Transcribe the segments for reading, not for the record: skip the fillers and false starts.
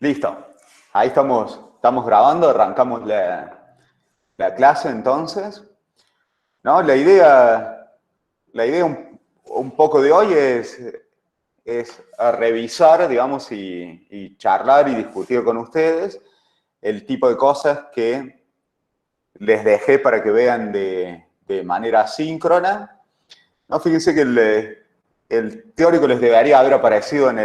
Listo. Ahí estamos grabando, arrancamos la clase entonces. ¿No? La idea un poco de hoy es revisar, digamos, y charlar y discutir con ustedes el tipo de cosas que les dejé para que vean de manera asíncrona. ¿No? Fíjense que el teórico les debería haber aparecido en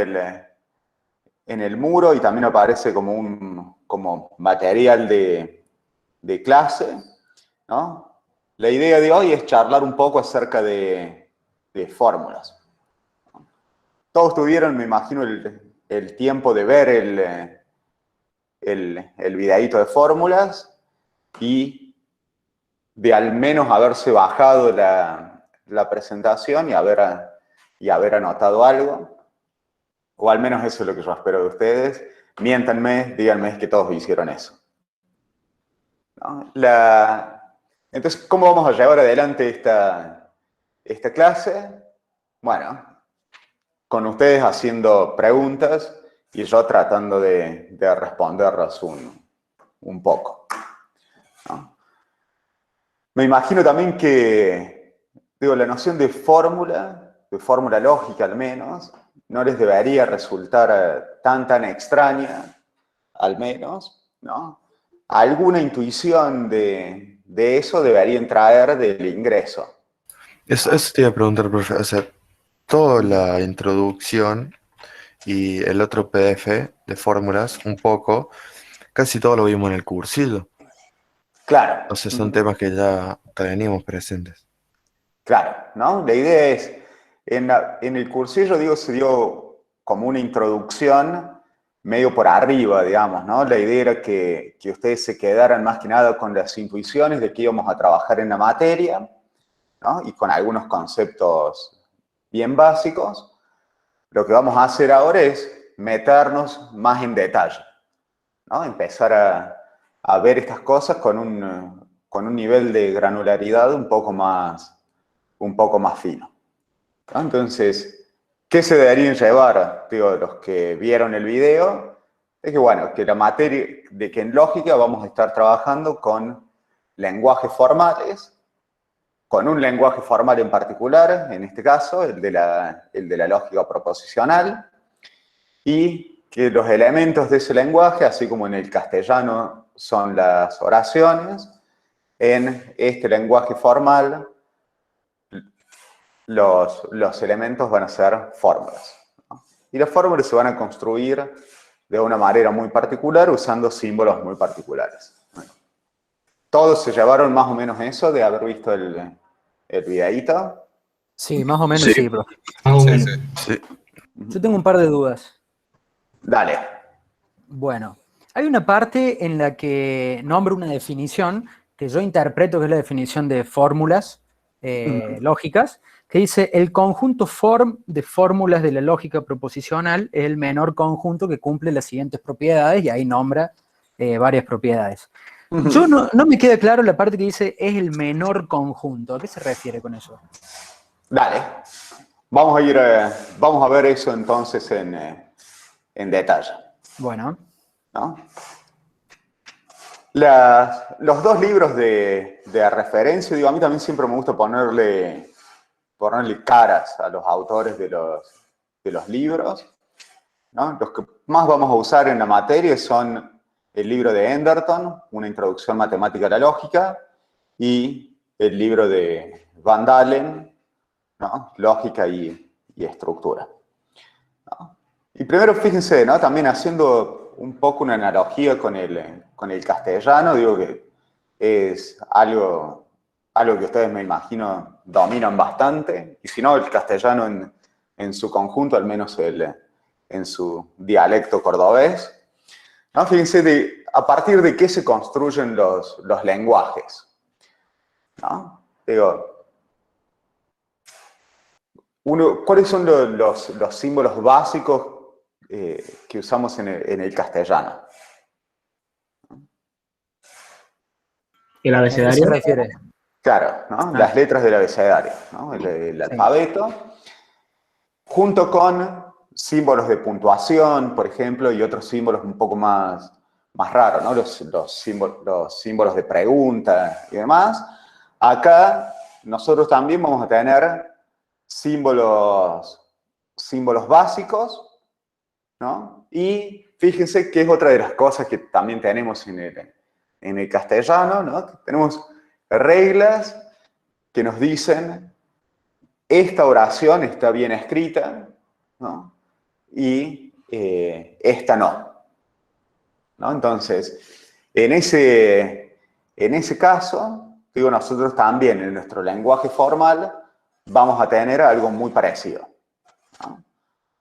el muro y también aparece como material de clase, ¿no? La idea de hoy es charlar un poco acerca de fórmulas. Todos tuvieron, me imagino, el tiempo de ver el videíto de fórmulas y de al menos haberse bajado la presentación y haber anotado algo. O al menos eso es lo que yo espero de ustedes. Miéntanme, díganme que todos hicieron eso. ¿No? Entonces, ¿cómo vamos a llevar adelante esta clase? Bueno, con ustedes haciendo preguntas y yo tratando de responderlas un poco. ¿No? Me imagino también que, digo, la noción de fórmula lógica al menos, no les debería resultar tan extraña, al menos, ¿no? Alguna intuición de eso deberían traer del ingreso. Eso te iba a preguntar, profe. O sea, toda la introducción y el otro PDF de fórmulas, un poco, casi todo lo vimos en el cursillo. Claro. O sea, son temas que ya teníamos presentes. Claro, ¿no? La idea es, en el cursillo, digo, se dio como una introducción medio por arriba, digamos, ¿no? La idea era que ustedes se quedaran más que nada con las intuiciones de que íbamos a trabajar en la materia, ¿no? Y con algunos conceptos bien básicos. Lo que vamos a hacer ahora es meternos más en detalle, ¿no? Empezar a ver estas cosas con un nivel de granularidad un poco más fino. ¿No? Entonces, ¿qué se deberían llevar, digo, los que vieron el video? Es que, bueno, que la materia, de que en lógica vamos a estar trabajando con lenguajes formales, con un lenguaje formal en particular, en este caso, el de la lógica proposicional, y que los elementos de ese lenguaje, así como en el castellano son las oraciones, en este lenguaje formal los elementos van a ser fórmulas, ¿no? Y las fórmulas se van a construir de una manera muy particular usando símbolos muy particulares. Bueno, todos se llevaron más o menos eso de haber visto el videíto. Sí, más o menos sí, profe. Sí. Yo tengo un par de dudas. Dale. Bueno, hay una parte en la que nombro una definición que yo interpreto que es la definición de fórmulas lógicas, que dice el conjunto de fórmulas de la lógica proposicional es el menor conjunto que cumple las siguientes propiedades, y ahí nombra varias propiedades. Yo no me queda claro la parte que dice es el menor conjunto. ¿A qué se refiere con eso? Dale. Vamos a ver eso entonces en detalle. Bueno. ¿No? Los dos libros de referencia, digo, a mí también siempre me gusta ponerle caras a los autores de los libros, ¿no? Los que más vamos a usar en la materia son el libro de Enderton, Una introducción matemática a la lógica, y el libro de Van Dalen, ¿no? Lógica y estructura, ¿no? Y primero fíjense, ¿no? También haciendo un poco una analogía con el castellano, digo que es algo que ustedes, me imagino, dominan bastante, y si no, el castellano en su conjunto, al menos en su dialecto cordobés, ¿no? Fíjense a partir de qué se construyen los lenguajes, ¿no? Digo, ¿cuáles son los símbolos básicos que usamos en el castellano? ¿El ¿A qué se abecedario? refiere? Claro, ¿no? Las letras del abecedario, ¿no? El alfabeto, junto con símbolos de puntuación, por ejemplo, y otros símbolos un poco más raros, ¿no? Los símbolos de pregunta y demás. Acá nosotros también vamos a tener símbolos básicos, ¿no? Y fíjense que es otra de las cosas que también tenemos en el castellano, ¿no? Tenemos reglas que nos dicen esta oración está bien escrita, ¿no? Y esta no. Entonces, en ese caso, digo, nosotros también en nuestro lenguaje formal vamos a tener algo muy parecido, ¿no?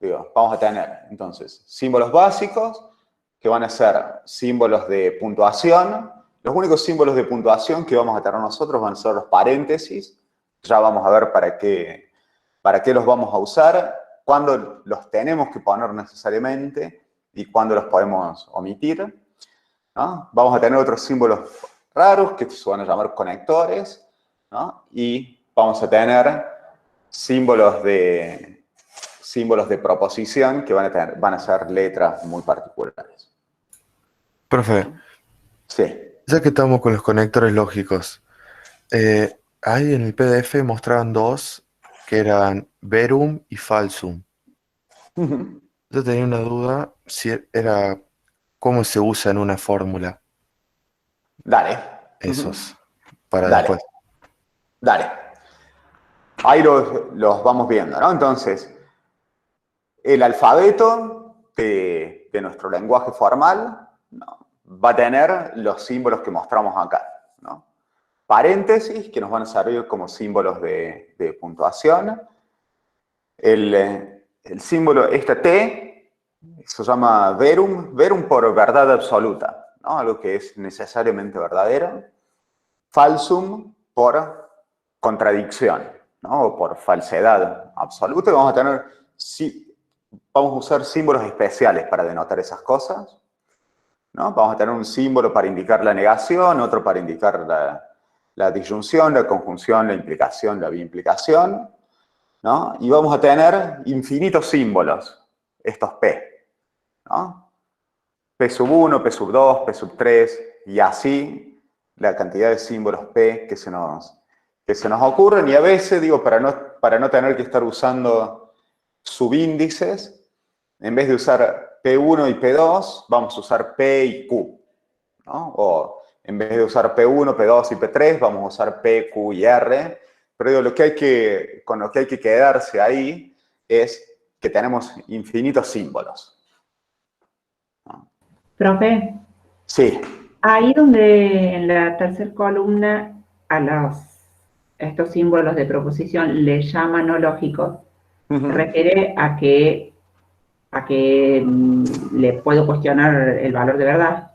Digo, vamos a tener, entonces, símbolos básicos, que van a ser símbolos de puntuación. Los únicos símbolos de puntuación que vamos a tener nosotros van a ser los paréntesis. Ya vamos a ver para qué los vamos a usar, cuándo los tenemos que poner necesariamente y cuándo los podemos omitir, ¿no? Vamos a tener otros símbolos raros que se van a llamar conectores, ¿no? Y vamos a tener símbolos de proposición que van a ser letras muy particulares. Profe, Sí. ya que estamos con los conectores lógicos, ahí en el PDF mostraban dos que eran verum y falsum. Yo tenía una duda si era cómo se usa en una fórmula Dale. esos para Dale. después. Dale. Ahí los vamos viendo, ¿no? Entonces, el alfabeto de nuestro lenguaje formal, ¿no? Va a tener los símbolos que mostramos acá, ¿no? Paréntesis, que nos van a servir como símbolos de puntuación. El símbolo, esta T, se llama verum por verdad absoluta, ¿no? Algo que es necesariamente verdadero. Falsum por contradicción, ¿no? O por falsedad absoluta. Y vamos a usar símbolos especiales para denotar esas cosas, ¿no? Vamos a tener un símbolo para indicar la negación, otro para indicar la disyunción, la conjunción, la implicación, la biimplicación, ¿no? Y vamos a tener infinitos símbolos, estos P, ¿no? P sub 1, P sub 2, P sub 3, y así la cantidad de símbolos P que se nos ocurren. Y a veces, digo, para no tener que estar usando subíndices, en vez de usar P1 y P2, vamos a usar P y Q, ¿no? O en vez de usar P1, P2 y P3, vamos a usar P, Q y R. Pero digo, con lo que hay que quedarse ahí es que tenemos infinitos símbolos, ¿no? Profe, Sí. ahí donde en la tercera columna a estos símbolos de proposición le llaman no lógicos, ¿se refiere a que le puedo cuestionar el valor de verdad?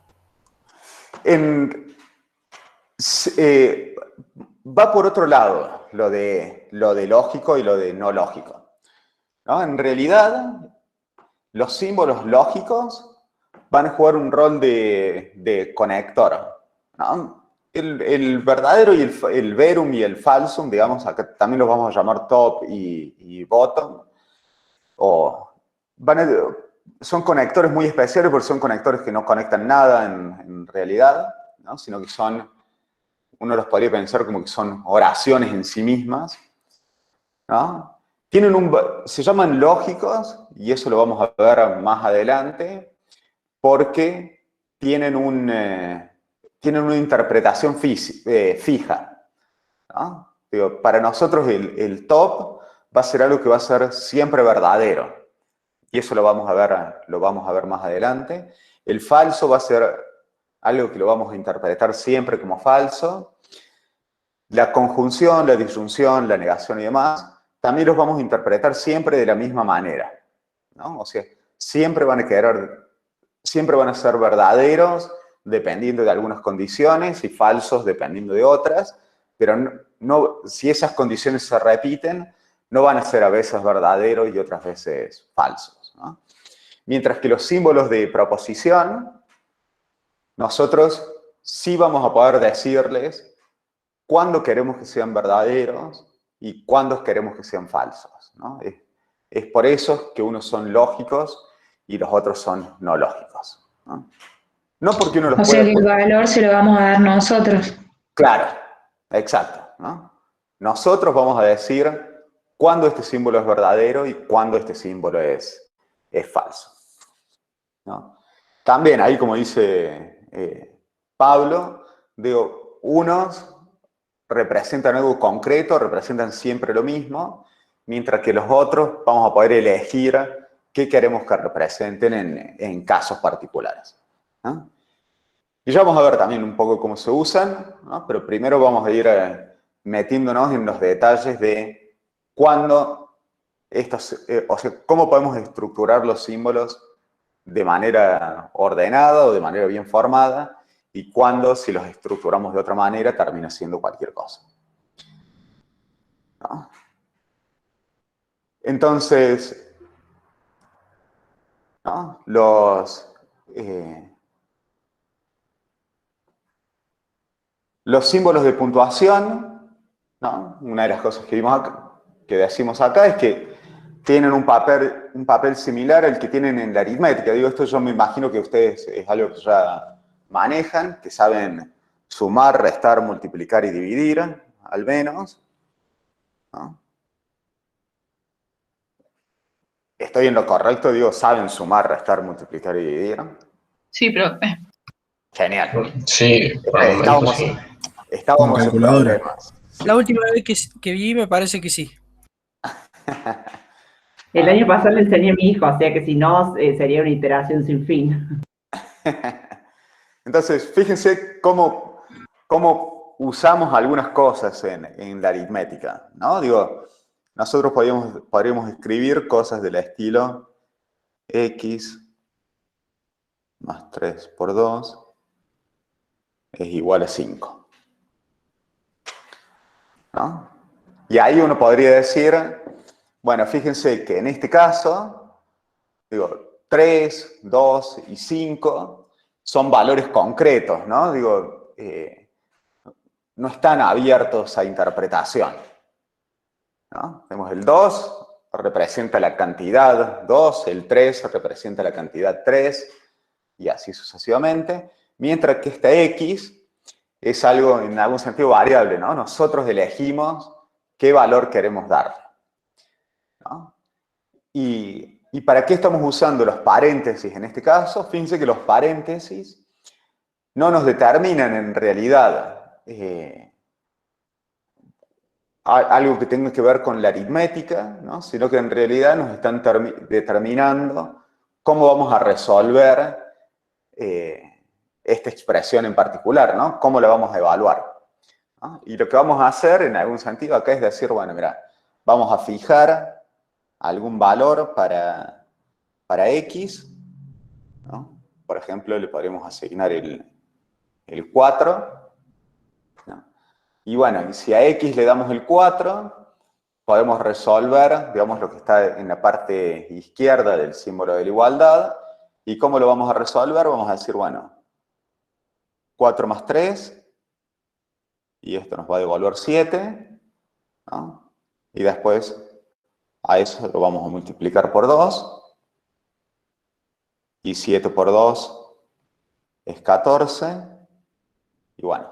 Va por otro lado lo de lógico y lo de no lógico, ¿no? En realidad, los símbolos lógicos van a jugar un rol de conector, ¿no? El verdadero y el verum y el falsum, digamos, acá también los vamos a llamar top y bottom, son conectores muy especiales porque son conectores que no conectan nada en realidad, ¿no? Sino que uno los podría pensar como que son oraciones en sí mismas, ¿no? Se llaman lógicos, y eso lo vamos a ver más adelante, porque tienen una interpretación fija, ¿no? Digo, para nosotros el top va a ser algo que va a ser siempre verdadero, y eso lo vamos a ver más adelante. El falso va a ser algo que lo vamos a interpretar siempre como falso. La conjunción, la disyunción, la negación y demás, también los vamos a interpretar siempre de la misma manera, ¿no? O sea, siempre van a ser verdaderos dependiendo de algunas condiciones y falsos dependiendo de otras, pero si esas condiciones se repiten, no van a ser a veces verdaderos y otras veces falsos, ¿no? Mientras que los símbolos de proposición, nosotros sí vamos a poder decirles cuándo queremos que sean verdaderos y cuándo queremos que sean falsos, ¿no? es por eso que unos son lógicos y los otros son no lógicos, ¿no? No porque uno los O sea pueda... que el valor se lo vamos a dar nosotros. Claro, exacto, ¿no? Nosotros vamos a decir cuándo este símbolo es verdadero y cuándo este símbolo es falso, ¿no? También ahí, como dice Pablo, digo, unos representan algo concreto, representan siempre lo mismo, mientras que los otros vamos a poder elegir qué queremos que representen en casos particulares, ¿no? Y ya vamos a ver también un poco cómo se usan, ¿no? Pero primero vamos a ir metiéndonos en los detalles de cuándo estos, o sea, cómo podemos estructurar los símbolos de manera ordenada o de manera bien formada, y cuándo, si los estructuramos de otra manera, termina siendo cualquier cosa, ¿no? Entonces, ¿no? Los símbolos de puntuación, ¿no? Una de las cosas que vimos acá, que decimos acá, es que tienen un papel similar al que tienen en la aritmética. Digo, esto yo me imagino que ustedes es algo que ya manejan, que saben sumar, restar, multiplicar y dividir, al menos, ¿no? ¿Estoy en lo correcto? Digo, ¿saben sumar, restar, multiplicar y dividir? Sí, profe. Genial. Sí, por el momento Estábamos, sí. Con estábamos en calculadora. problemas. La última vez que vi me parece que sí. El año pasado le enseñé a mi hijo, o sea que si no, sería una iteración sin fin. Entonces, fíjense cómo usamos algunas cosas en la aritmética, ¿no? Digo, nosotros podríamos escribir cosas del estilo x más 3 por 2 es igual a 5, ¿no? Y ahí uno podría decir, bueno, fíjense que en este caso, digo, 3, 2 y 5 son valores concretos, ¿no? Digo, no están abiertos a interpretación, ¿no? Tenemos el 2, representa la cantidad 2, el 3 representa la cantidad 3, y así sucesivamente, mientras que esta x es algo en algún sentido variable, ¿no? Nosotros elegimos qué valor queremos darle, ¿no? ¿Y para qué estamos usando los paréntesis en este caso? Fíjense que los paréntesis no nos determinan en realidad algo que tenga que ver con la aritmética, ¿no? Sino que en realidad nos están determinando cómo vamos a resolver esta expresión en particular, ¿no? Cómo la vamos a evaluar, ¿no? Y lo que vamos a hacer en algún sentido acá es decir, bueno, mira, vamos a fijar algún valor para x, ¿no? Por ejemplo, le podríamos asignar el 4, ¿no? Y bueno, si a x le damos el 4, podemos resolver, digamos, lo que está en la parte izquierda del símbolo de la igualdad. ¿Y cómo lo vamos a resolver? Vamos a decir, bueno, 4 más 3, y esto nos va a devolver 7, ¿no? Y después a eso lo vamos a multiplicar por 2, y 7 por 2 es 14, y bueno,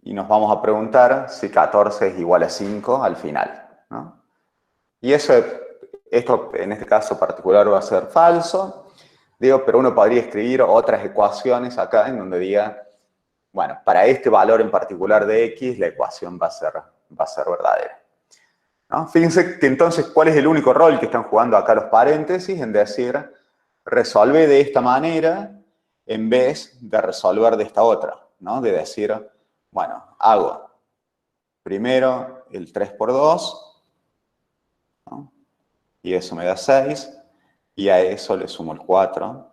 y nos vamos a preguntar si 14 es igual a 5 al final, ¿no? Y esto en este caso particular va a ser falso. Digo, pero uno podría escribir otras ecuaciones acá en donde diga, bueno, para este valor en particular de x, la ecuación va a ser verdadera, ¿no? Fíjense que entonces, ¿cuál es el único rol que están jugando acá los paréntesis? En decir, resolve de esta manera en vez de resolver de esta otra, ¿no? De decir, bueno, hago primero el 3 por 2, ¿no? Y eso me da 6, y a eso le sumo el 4,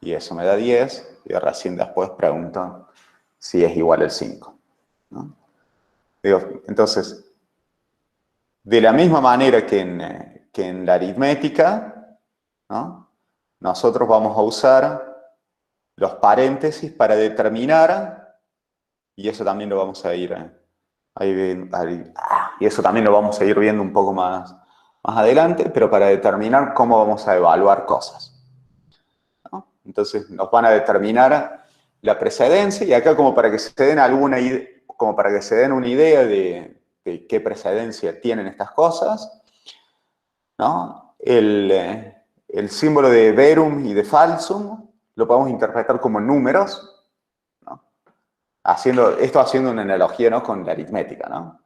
y eso me da 10, y recién después pregunto si es igual al 5, ¿no? Digo, entonces, de la misma manera que en la aritmética, ¿no? Nosotros vamos a usar los paréntesis para determinar, y eso también lo vamos a ir Y eso también lo vamos a ir viendo un poco más adelante, pero para determinar cómo vamos a evaluar cosas, ¿no? Entonces nos van a determinar la precedencia, y acá como para que se den una idea de qué precedencia tienen estas cosas, ¿no? El símbolo de verum y de falsum lo podemos interpretar como números, ¿no? Haciendo una analogía, ¿no?, con la aritmética, ¿no?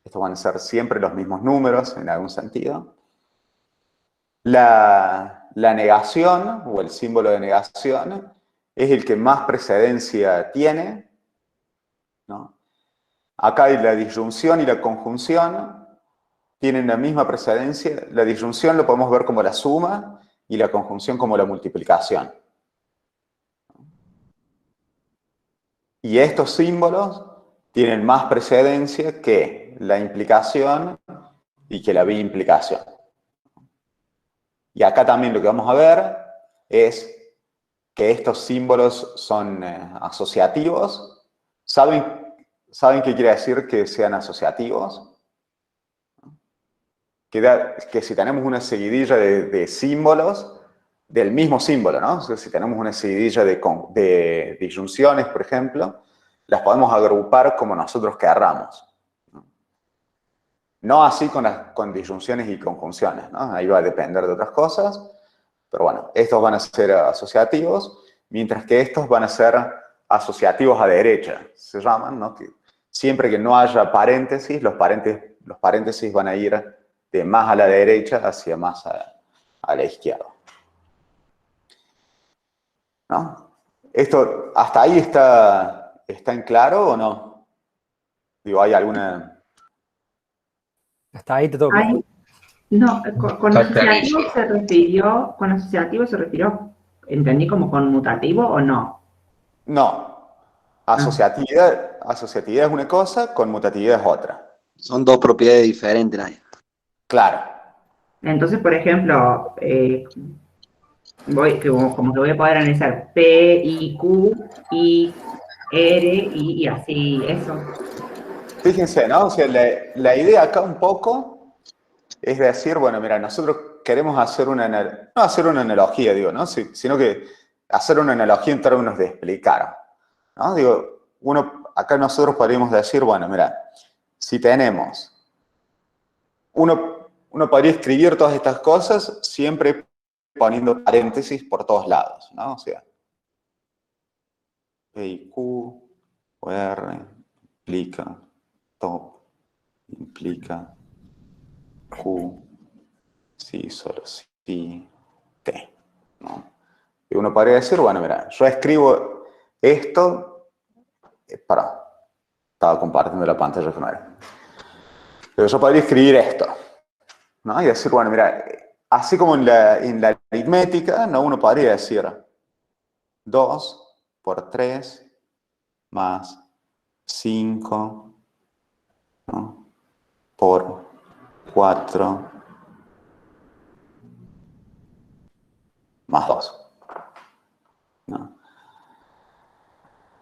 Estos van a ser siempre los mismos números en algún sentido. La negación, o el símbolo de negación, es el que más precedencia tiene, ¿no? Acá hay la disyunción y la conjunción, tienen la misma precedencia. La disyunción lo podemos ver como la suma y la conjunción como la multiplicación. Y estos símbolos tienen más precedencia que la implicación y que la biimplicación. Y acá también lo que vamos a ver es que estos símbolos son asociativos. ¿Saben qué quiere decir que sean asociativos? Que si tenemos una seguidilla de símbolos del mismo símbolo, ¿no? O sea, si tenemos una seguidilla de disyunciones, por ejemplo, las podemos agrupar como nosotros querramos. No así con disyunciones y conjunciones, ¿no? Ahí va a depender de otras cosas, pero bueno, estos van a ser asociativos, mientras que estos van a ser asociativos a derecha, se llaman, ¿no? Que siempre que no haya paréntesis, los paréntesis van a ir de más a la derecha hacia más a la izquierda, ¿no? ¿Esto hasta ahí está en claro o no? Digo, ¿hay alguna...? Hasta ahí te toca. No, con Está clarísimo. asociativo se refirió, entendí, como conmutativo o no. No. Asociatividad es una cosa, conmutatividad es otra. Son dos propiedades diferentes, Nadia. Claro. Entonces, por ejemplo, como que voy a poder analizar P, I, Q, I, R, y así, eso. Fíjense, ¿no? O sea, la idea acá un poco es decir, bueno, mira, nosotros queremos hacer no hacer una analogía, digo, ¿no? Sino que hacer una analogía en términos de explicar, ¿no? Digo, acá nosotros podríamos decir, bueno, mira, si tenemos, uno podría escribir todas estas cosas siempre poniendo paréntesis por todos lados, ¿no? O sea, P y Q, o R, implica, top, implica, Q, sí, solo sí, T, ¿no? Y uno podría decir, bueno, mira, yo escribo esto, estaba compartiendo la pantalla con él. Pero yo podría escribir esto, ¿no? Y decir, bueno, mira, así como en la aritmética, ¿no? Uno podría decir 2 por 3 más 5, ¿no?, por 4 más 2, ¿no?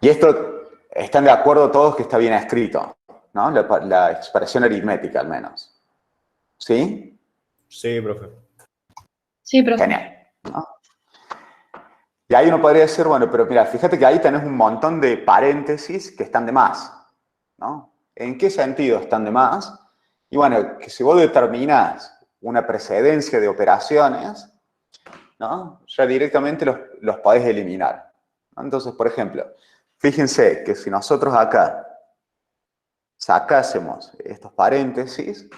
Y esto, ¿están de acuerdo todos que está bien escrito, ¿no? La expresión aritmética, al menos. ¿Sí? Sí, profe. Sí, profe. Genial, ¿no? Y ahí uno podría decir, bueno, pero mira, fíjate que ahí tenés un montón de paréntesis que están de más, ¿no? ¿En qué sentido están de más? Y bueno, que si vos determinás una precedencia de operaciones, ¿no?, ya directamente los podés eliminar, ¿no? Entonces, por ejemplo, fíjense que si nosotros acá sacásemos estos paréntesis,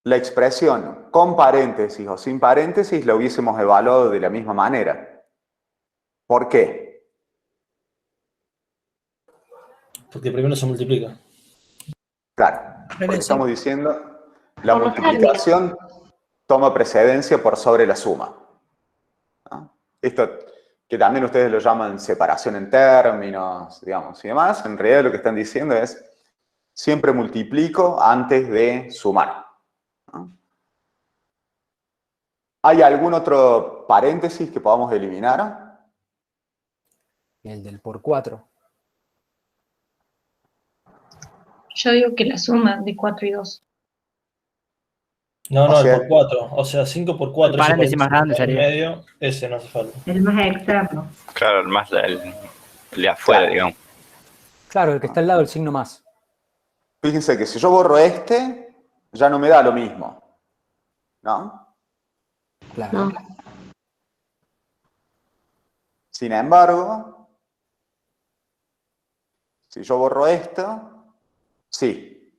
la expresión con paréntesis o sin paréntesis la hubiésemos evaluado de la misma manera. ¿Por qué? Porque primero se multiplica. Claro, porque Regresivo. estamos diciendo la Por los multiplicación toma precedencia por sobre la suma, ¿no? Esto que también ustedes lo llaman separación en términos, digamos, y demás, en realidad lo que están diciendo es siempre multiplico antes de sumar, ¿no? ¿Hay algún otro paréntesis que podamos eliminar? El del por 4. Yo digo que la suma de 4 y 2. No, O no, el sea- por 4. O sea, 5 por 4. El paréntesis más grande En sería. medio, ese no hace falta. El más externo. Claro, el más el de afuera, Claro. digamos. Claro, el que está al lado del signo más. Fíjense que si yo borro este, ya no me da lo mismo, ¿no? Claro. No. Sin embargo, si yo borro esto, sí.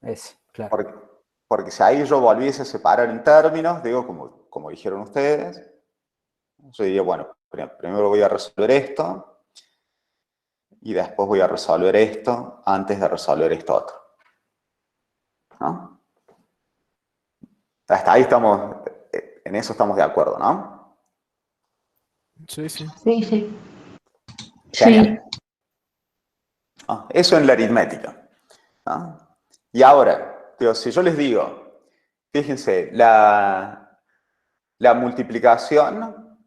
Ese, claro. Porque si ahí yo volviese a separar en términos, digo, como dijeron ustedes, yo diría, bueno, primero voy a resolver esto y después voy a resolver esto antes de resolver esto otro. ¿No? Hasta ahí estamos, en eso estamos de acuerdo, ¿no? Sí, sí. Sí, sí. Genial. ¿No? Eso en la aritmética, ¿no? Y ahora, digo, si yo les digo, fíjense, la multiplicación,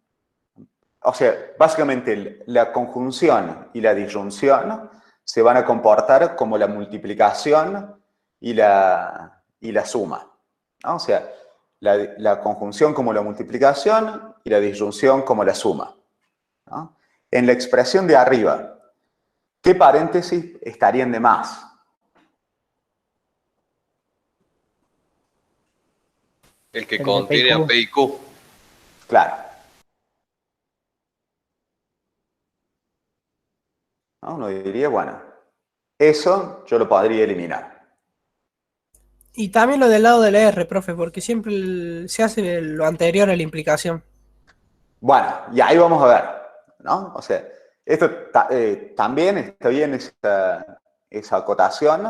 o sea, básicamente la conjunción y la disyunción se van a comportar como la multiplicación y la suma, ¿no? O sea, la conjunción como la multiplicación y la disyunción como la suma, ¿no? En la expresión de arriba, ¿qué paréntesis estarían de más? El que El de contiene P y a Q. P y Q. Claro. ¿No? Uno diría, bueno, eso yo lo podría eliminar. Y también lo del lado de la R, profe, porque siempre se hace lo anterior a la implicación. Bueno, y ahí vamos a ver, ¿no? O sea, esto también está bien esa acotación,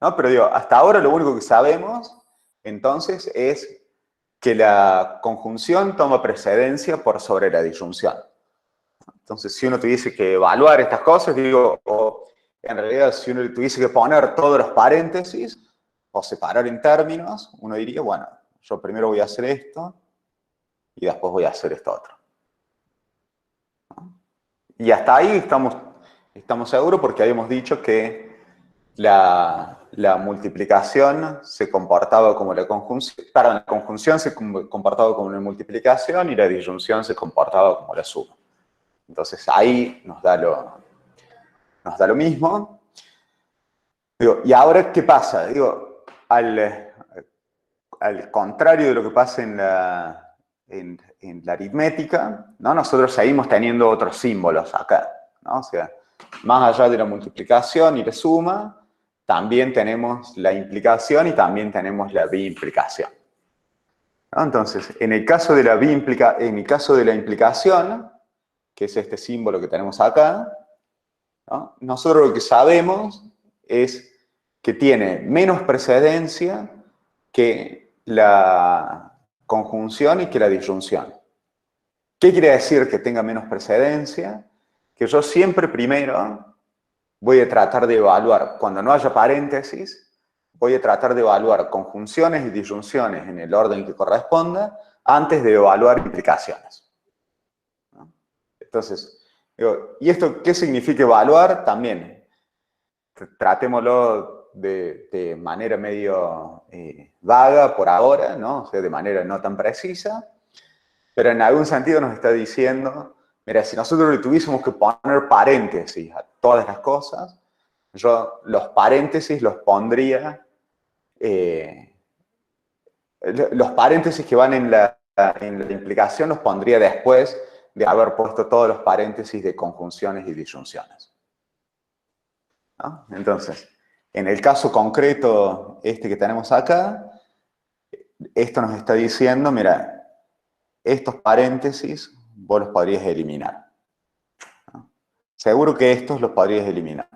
¿no? Pero digo, hasta ahora lo único que sabemos, entonces, es que la conjunción toma precedencia por sobre la disyunción. Entonces, si uno tuviese que evaluar estas cosas, digo, o en realidad, si uno tuviese que poner todos los paréntesis o separar en términos, uno diría, bueno, yo primero voy a hacer esto y después voy a hacer esto otro. Y hasta ahí estamos seguros porque habíamos dicho que la multiplicación se comportaba como la conjunción, perdón, la conjunción se comportaba como la multiplicación y la disyunción se comportaba como la suma. Entonces ahí nos da lo mismo. Digo, ¿y ahora qué pasa? Digo, al contrario de lo que pasa en la aritmética, ¿no? Nosotros seguimos teniendo otros símbolos acá, ¿no? O sea, más allá de la multiplicación y la suma, también tenemos la implicación y también tenemos la biimplicación, ¿no? Entonces, en el caso de la implicación, que es este símbolo que tenemos acá, ¿no? Nosotros lo que sabemos es que tiene menos precedencia que la conjunción y que la disyunción. ¿Qué quiere decir que tenga menos precedencia? Que yo siempre primero voy a tratar de evaluar, cuando no haya paréntesis, voy a tratar de evaluar conjunciones y disyunciones en el orden que corresponda antes de evaluar implicaciones, ¿no? Entonces, ¿y esto qué significa evaluar? También, tratémoslo de manera medio vaga por ahora, ¿no? O sea, de manera no tan precisa, pero en algún sentido nos está diciendo, mira, si nosotros le tuviésemos que poner paréntesis a todas las cosas, yo los paréntesis los pondría, los paréntesis que van en la implicación los pondría después de haber puesto todos los paréntesis de conjunciones y disyunciones, ¿no? Entonces, en el caso concreto este que tenemos acá, esto nos está diciendo, mira, estos paréntesis vos los podrías eliminar, ¿no? Seguro que estos los podrías eliminar.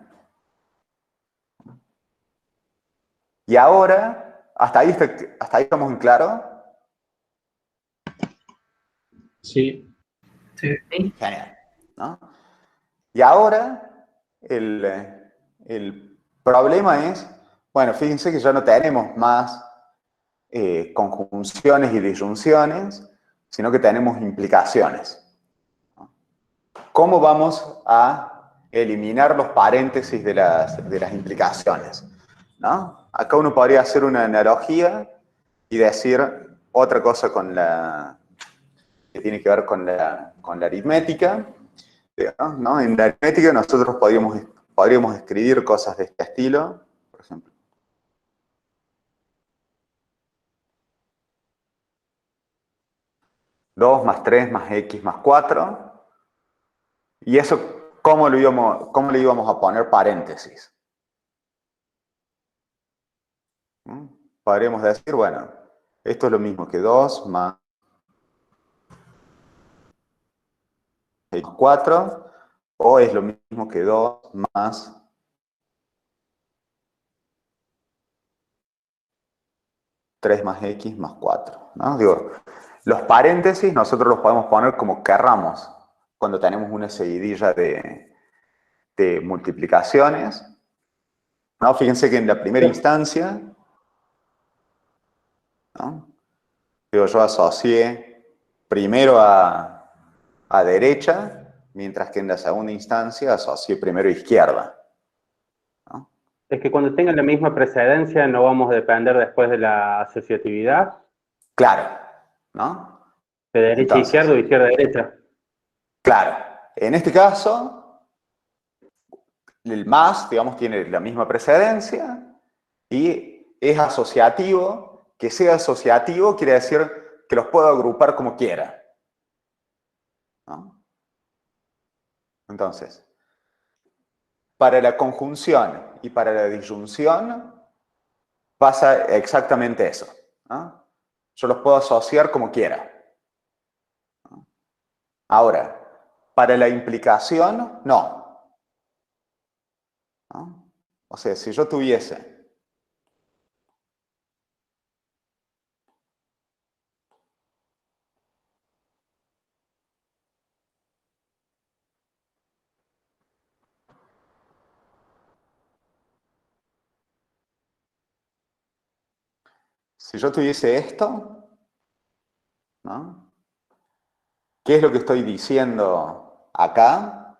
Y ahora, ¿hasta ahí estamos en claro? Sí. Genial, ¿no? Y ahora, el problema es, bueno, fíjense que ya no tenemos más conjunciones y disyunciones, sino que tenemos implicaciones. ¿Cómo vamos a eliminar los paréntesis de las implicaciones? ¿no? Acá uno podría hacer una analogía y decir otra cosa que tiene que ver con la aritmética, ¿no? En la aritmética nosotros podríamos escribir cosas de este estilo, por ejemplo. Dos más 3 más x más 4. Y eso, ¿cómo le íbamos a poner paréntesis? Podríamos decir, bueno, esto es lo mismo que 2 más x más 4, o es lo mismo que 2 más tres más x más 4, ¿no? Digo, los paréntesis nosotros los podemos poner como querramos cuando tenemos una seguidilla de multiplicaciones, ¿no? Fíjense que en la primera instancia, ¿no? Digo, yo asocié primero a derecha, mientras que en la segunda instancia asocié primero a izquierda, ¿no? Es que cuando tengan la misma precedencia no vamos a depender después de la asociatividad. Claro, ¿no? De derecha a izquierda o izquierda a derecha. Claro, en este caso, el más, digamos, tiene la misma precedencia y es asociativo. Que sea asociativo quiere decir que los puedo agrupar como quiera, ¿no? Entonces, para la conjunción y para la disyunción pasa exactamente eso, ¿no? Yo los puedo asociar como quiera, ¿no? Ahora, para la implicación, no, ¿no? O sea, si yo tuviese esto, ¿no? ¿Qué es lo que estoy diciendo acá?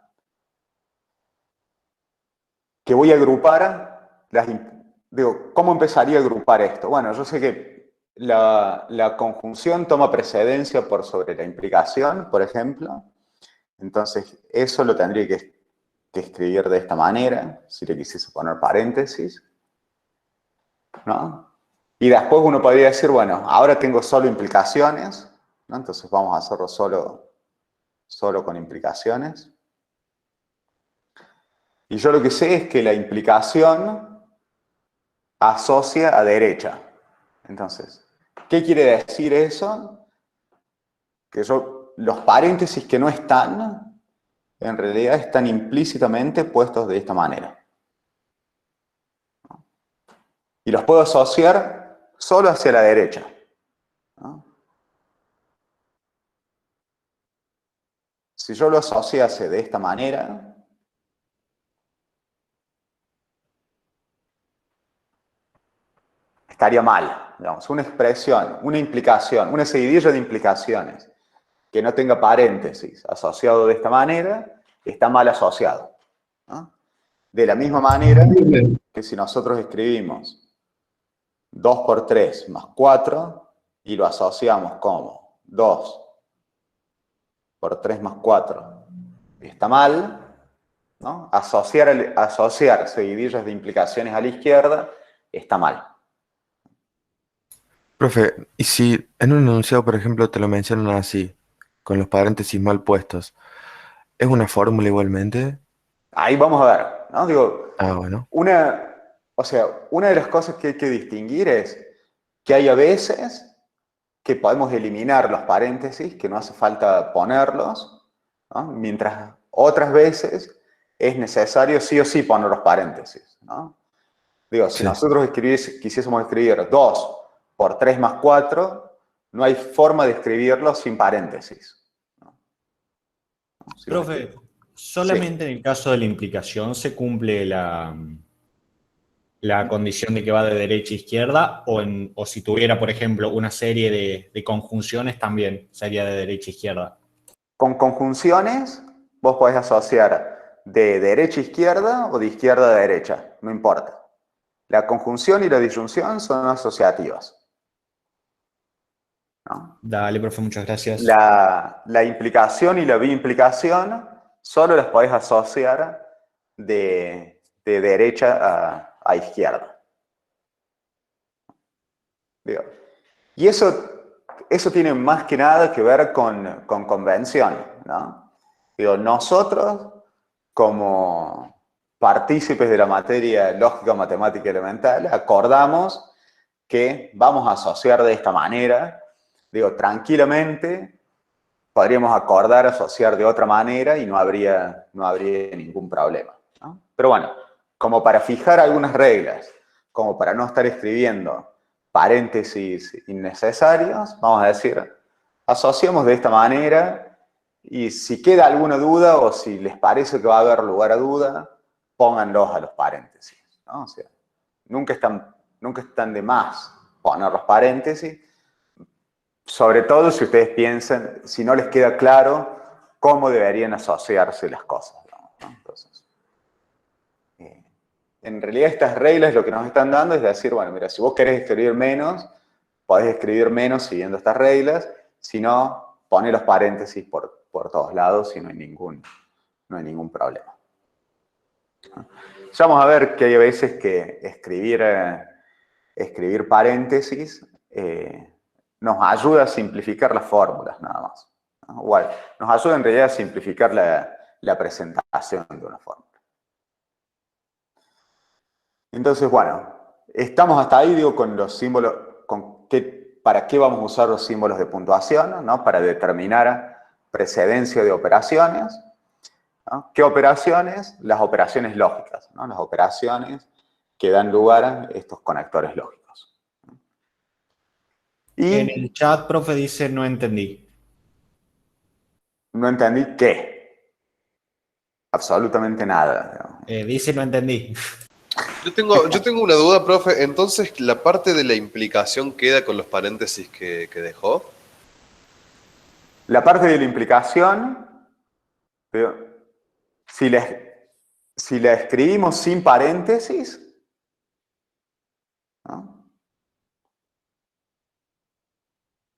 Que voy a agrupar digo, ¿cómo empezaría a agrupar esto? Bueno, yo sé que la conjunción toma precedencia por sobre la implicación, por ejemplo. Entonces, eso lo tendría que escribir de esta manera, si le quisiese poner paréntesis, ¿no? Y después uno podría decir, bueno, ahora tengo solo implicaciones, ¿no? Entonces vamos a hacerlo solo con implicaciones. Y yo lo que sé es que la implicación asocia a derecha. Entonces, ¿qué quiere decir eso? Que los paréntesis que no están, en realidad están implícitamente puestos de esta manera. Y los puedo asociar solo hacia la derecha, ¿no? Si yo lo asociase de esta manera, estaría mal. Digamos, una expresión, una implicación, una seguidilla de implicaciones que no tenga paréntesis asociado de esta manera, está mal asociado, ¿no? De la misma manera que si nosotros escribimos 2 por 3 más 4 y lo asociamos como 2 por 3 más 4, está mal, ¿no? Asociar seguidillas de implicaciones a la izquierda está mal. Profe, y si en un enunciado, por ejemplo, te lo mencionan así, con los paréntesis mal puestos, ¿es una fórmula igualmente? Ahí vamos a ver, ¿no? Digo, Bueno. una de las cosas que hay que distinguir es que hay a veces que podemos eliminar los paréntesis, que no hace falta ponerlos, ¿no? Mientras otras veces es necesario sí o sí poner los paréntesis, ¿no? Digo, si nosotros quisiésemos escribir 2 por 3 más 4, no hay forma de escribirlo sin paréntesis, ¿no? ¿Sí? Profe, solamente en el caso de la implicación se cumple la condición de que va de derecha a izquierda, o si tuviera, por ejemplo, una serie de conjunciones también sería de derecha a izquierda. Con conjunciones vos podés asociar de derecha a izquierda o de izquierda a derecha, no importa. La conjunción y la disyunción son asociativas, ¿no? Dale, profe, muchas gracias. La implicación y la biimplicación solo las podés asociar de derecha a izquierda. Digo, y eso tiene más que nada que ver con convención, ¿no? Digo, nosotros, como partícipes de la materia lógica matemática elemental, acordamos que vamos a asociar de esta manera. Digo, tranquilamente podríamos acordar asociar de otra manera y no habría ningún problema, ¿no? Pero bueno, como para fijar algunas reglas, como para no estar escribiendo paréntesis innecesarios, vamos a decir, asociamos de esta manera y si queda alguna duda o si les parece que va a haber lugar a duda, pónganlos a los paréntesis, ¿no? O sea, nunca están de más poner los paréntesis, sobre todo si ustedes piensan, si no les queda claro cómo deberían asociarse las cosas, ¿no? Entonces, en realidad estas reglas lo que nos están dando es decir, bueno, mira, si vos querés escribir menos, podés escribir menos siguiendo estas reglas, si no, poné los paréntesis por todos lados y no hay ningún problema. Ya vamos a ver que hay veces que escribir paréntesis nos ayuda a simplificar las fórmulas, nada más, ¿no? Igual, nos ayuda en realidad a simplificar la presentación de una fórmula. Entonces, bueno, estamos hasta ahí, digo, con los símbolos, ¿para qué vamos a usar los símbolos de puntuación? ¿No? Para determinar precedencia de operaciones, ¿no? ¿Qué operaciones? Las operaciones lógicas, ¿no? Las operaciones que dan lugar a estos conectores lógicos. Y en el chat, profe, dice no entendí. No entendí qué. Absolutamente nada. Dice no entendí. Yo tengo una duda, profe. Entonces, ¿la parte de la implicación queda con los paréntesis que dejó? La parte de la implicación, si la escribimos sin paréntesis, ¿no?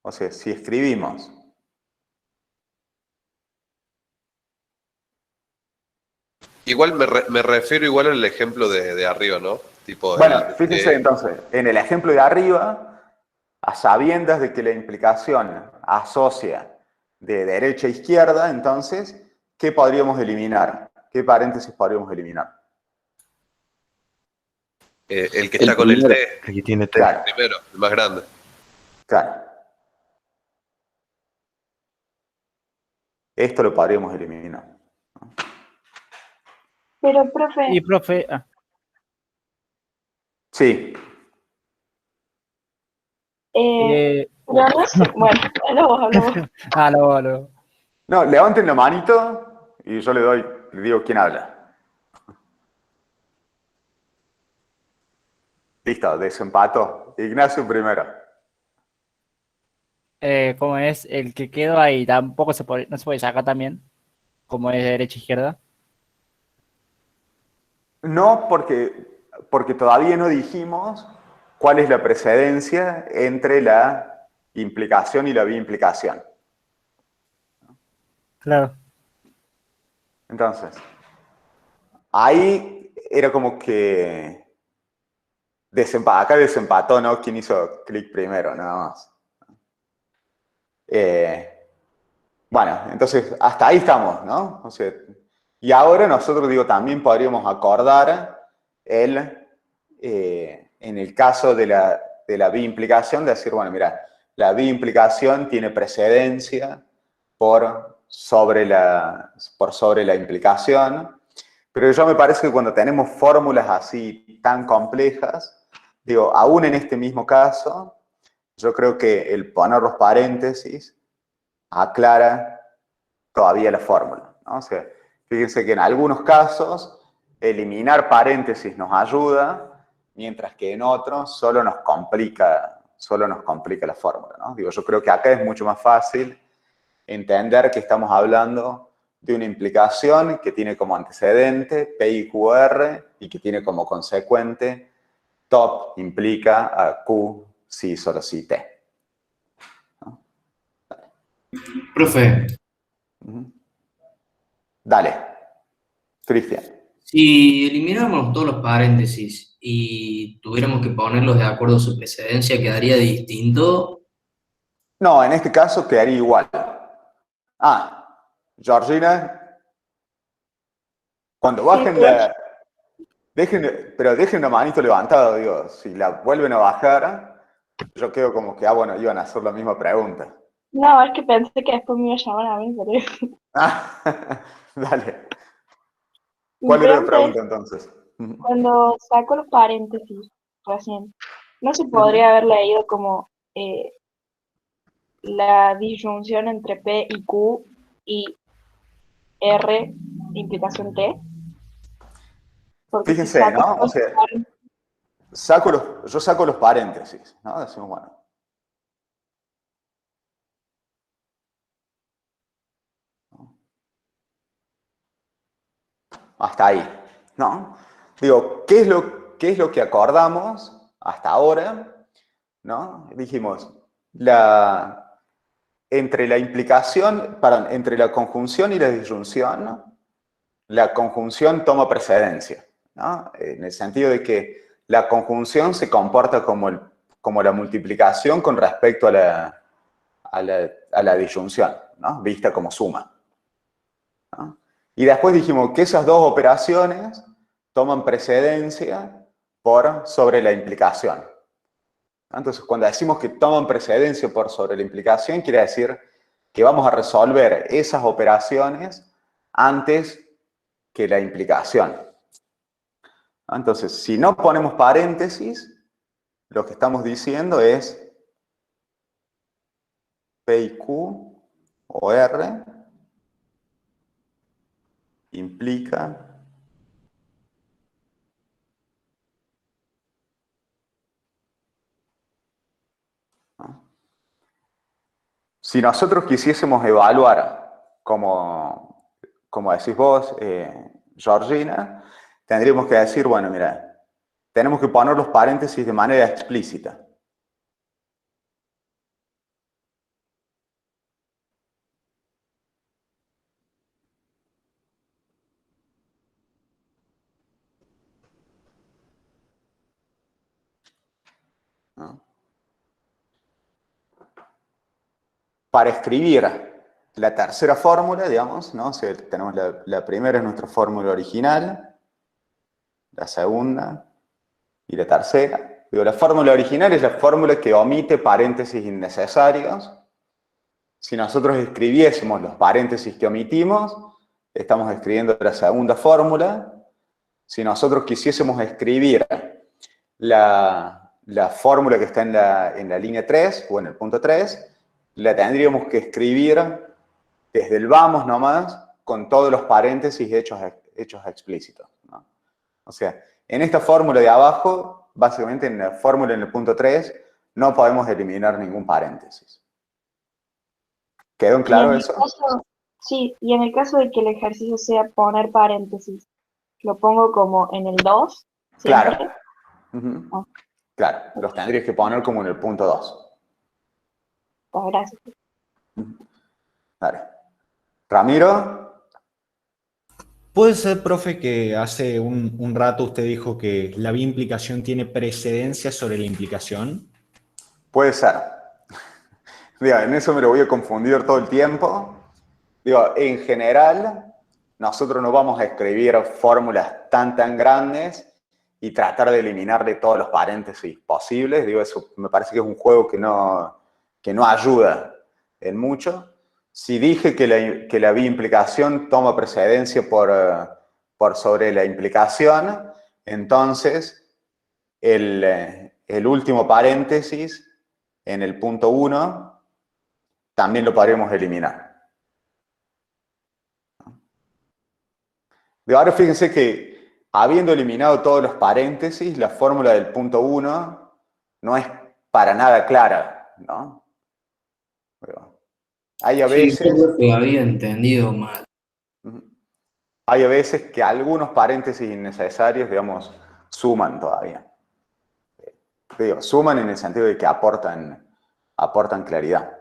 O sea, si escribimos Igual me refiero igual al ejemplo de arriba, ¿no? Tipo bueno, fíjense entonces, en el ejemplo de arriba, a sabiendas de que la implicación asocia de derecha a izquierda, entonces, ¿qué podríamos eliminar? ¿Qué paréntesis podríamos eliminar? El que está con el T. Aquí tiene T. Claro. Primero, el más grande. Claro. Esto lo podríamos eliminar. Pero, profe, Y profe, Sí. pero no sé, bueno, hablamos. Aló. No, levanten la manito y yo le digo quién habla. Listo, desempató. Ignacio primero. ¿Cómo es? El que quedó ahí tampoco no se puede sacar también, como es de derecha a izquierda. No, porque todavía no dijimos cuál es la precedencia entre la implicación y la biimplicación. Claro. Entonces, ahí era como que acá desempató, ¿no? ¿Quién hizo clic primero? Nada más. Bueno, entonces hasta ahí estamos, ¿no? O sea, y ahora nosotros, digo, también podríamos acordar en el caso de la biimplicación, de decir, bueno, mira, la biimplicación tiene precedencia por sobre la implicación, pero yo me parece que cuando tenemos fórmulas así tan complejas, digo, aún en este mismo caso, yo creo que el poner los paréntesis aclara todavía la fórmula, ¿no? O sea, fíjense que en algunos casos eliminar paréntesis nos ayuda, mientras que en otros solo nos complica la fórmula, ¿no? Digo, yo creo que acá es mucho más fácil entender que estamos hablando de una implicación que tiene como antecedente P y QR y que tiene como consecuente stop implica a Q si solo si T. ¿No? Profe, Dale, Cristian. si elimináramos todos los paréntesis y tuviéramos que ponerlos de acuerdo a su precedencia, ¿quedaría distinto? No, en este caso quedaría igual. Georgina, cuando bajen la... pero dejen una manito levantada, digo, si la vuelven a bajar, yo quedo como que, bueno, iban a hacer la misma pregunta. No, es que pensé que después me iba a llamar a mí, pero... Dale. Mi ¿Cuál era la pregunta pregunta entonces? Cuando saco los paréntesis recién, ¿no se podría haber leído como la disyunción entre P y Q y R, implicación T? Porque si Fíjense, saco ¿no? O los sea, yo saco los paréntesis, ¿no? Decimos, bueno. Hasta ahí, ¿no? Digo, ¿qué es lo que acordamos hasta ahora? ¿No? Dijimos, entre la implicación, perdón, entre la conjunción y la disyunción, la conjunción toma precedencia, ¿no? En el sentido de que la conjunción se comporta como la multiplicación con respecto a la disyunción, ¿no? Vista como suma, ¿no? Y después dijimos que esas dos operaciones toman precedencia sobre la implicación. Entonces, cuando decimos que toman precedencia sobre la implicación, quiere decir que vamos a resolver esas operaciones antes que la implicación. Entonces, si no ponemos paréntesis, lo que estamos diciendo es P y Q o R implica si nosotros quisiésemos evaluar, como decís vos, Georgina, tendríamos que decir, bueno, mira, tenemos que poner los paréntesis de manera explícita. ¿No? Para escribir la tercera fórmula, digamos, ¿no? O sea, tenemos la primera es nuestra fórmula original, la segunda y la tercera. Digo, la fórmula original es la fórmula que omite paréntesis innecesarios. Si nosotros escribiésemos los paréntesis que omitimos, estamos escribiendo la segunda fórmula. Si nosotros quisiésemos escribir la fórmula que está en la línea 3 o en el punto 3, la tendríamos que escribir desde el vamos nomás, con todos los paréntesis hechos explícitos, ¿no? O sea, en esta fórmula de abajo, básicamente en la fórmula en el punto 3, no podemos eliminar ningún paréntesis. ¿Quedó en claro eso? Sí, y en el caso de que el ejercicio sea poner paréntesis, ¿lo pongo como en el 2? Claro. Claro, los tendrías que poner como en el punto 2. Gracias. Vale. Ramiro. ¿Puede ser, profe, que hace un rato usted dijo que la biimplicación tiene precedencia sobre la implicación? Puede ser. Digo, en eso me lo voy a confundir todo el tiempo. Digo, en general, nosotros no vamos a escribir fórmulas tan grandes y tratar de eliminarle todos los paréntesis posibles. Digo, eso me parece que es un juego que no ayuda en mucho. Si dije que la biimplicación toma precedencia por sobre la implicación, entonces el último paréntesis en el punto 1 también lo podríamos eliminar. De ahora fíjense que habiendo eliminado todos los paréntesis, la fórmula del punto 1 no es para nada clara, ¿no? Hay a veces... Sí, creo que había entendido mal. Hay a veces que algunos paréntesis innecesarios, digamos, suman todavía. digo, suman en el sentido de que aportan claridad.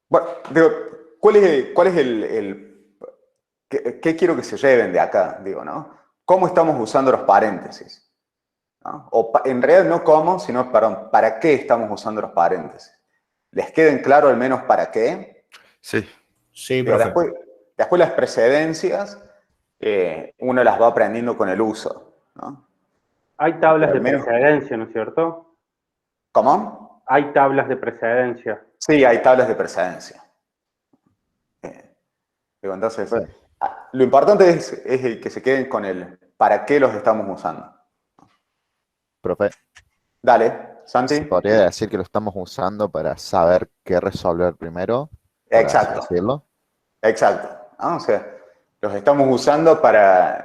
Bueno, digo, ¿cuál es qué quiero que se lleven de acá? Digo, ¿no? ¿Cómo estamos usando los paréntesis? ¿No? En realidad no cómo, sino, perdón, ¿para qué estamos usando los paréntesis? ¿Les queden claro al menos para qué? Sí. Sí, Digo, profe. después las precedencias, uno las va aprendiendo con el uso, ¿no? Hay tablas Pero de al menos- precedencia, ¿no es cierto? ¿Cómo? Hay tablas de precedencia. Sí, hay tablas de precedencia. Digo, entonces, lo importante es el que se queden con el para qué los estamos usando. Profe, Dale, Santi. ¿se podría decir que lo estamos usando para saber qué resolver primero? Por así Exacto. decirlo. Exacto. ¿No? O sea, los estamos usando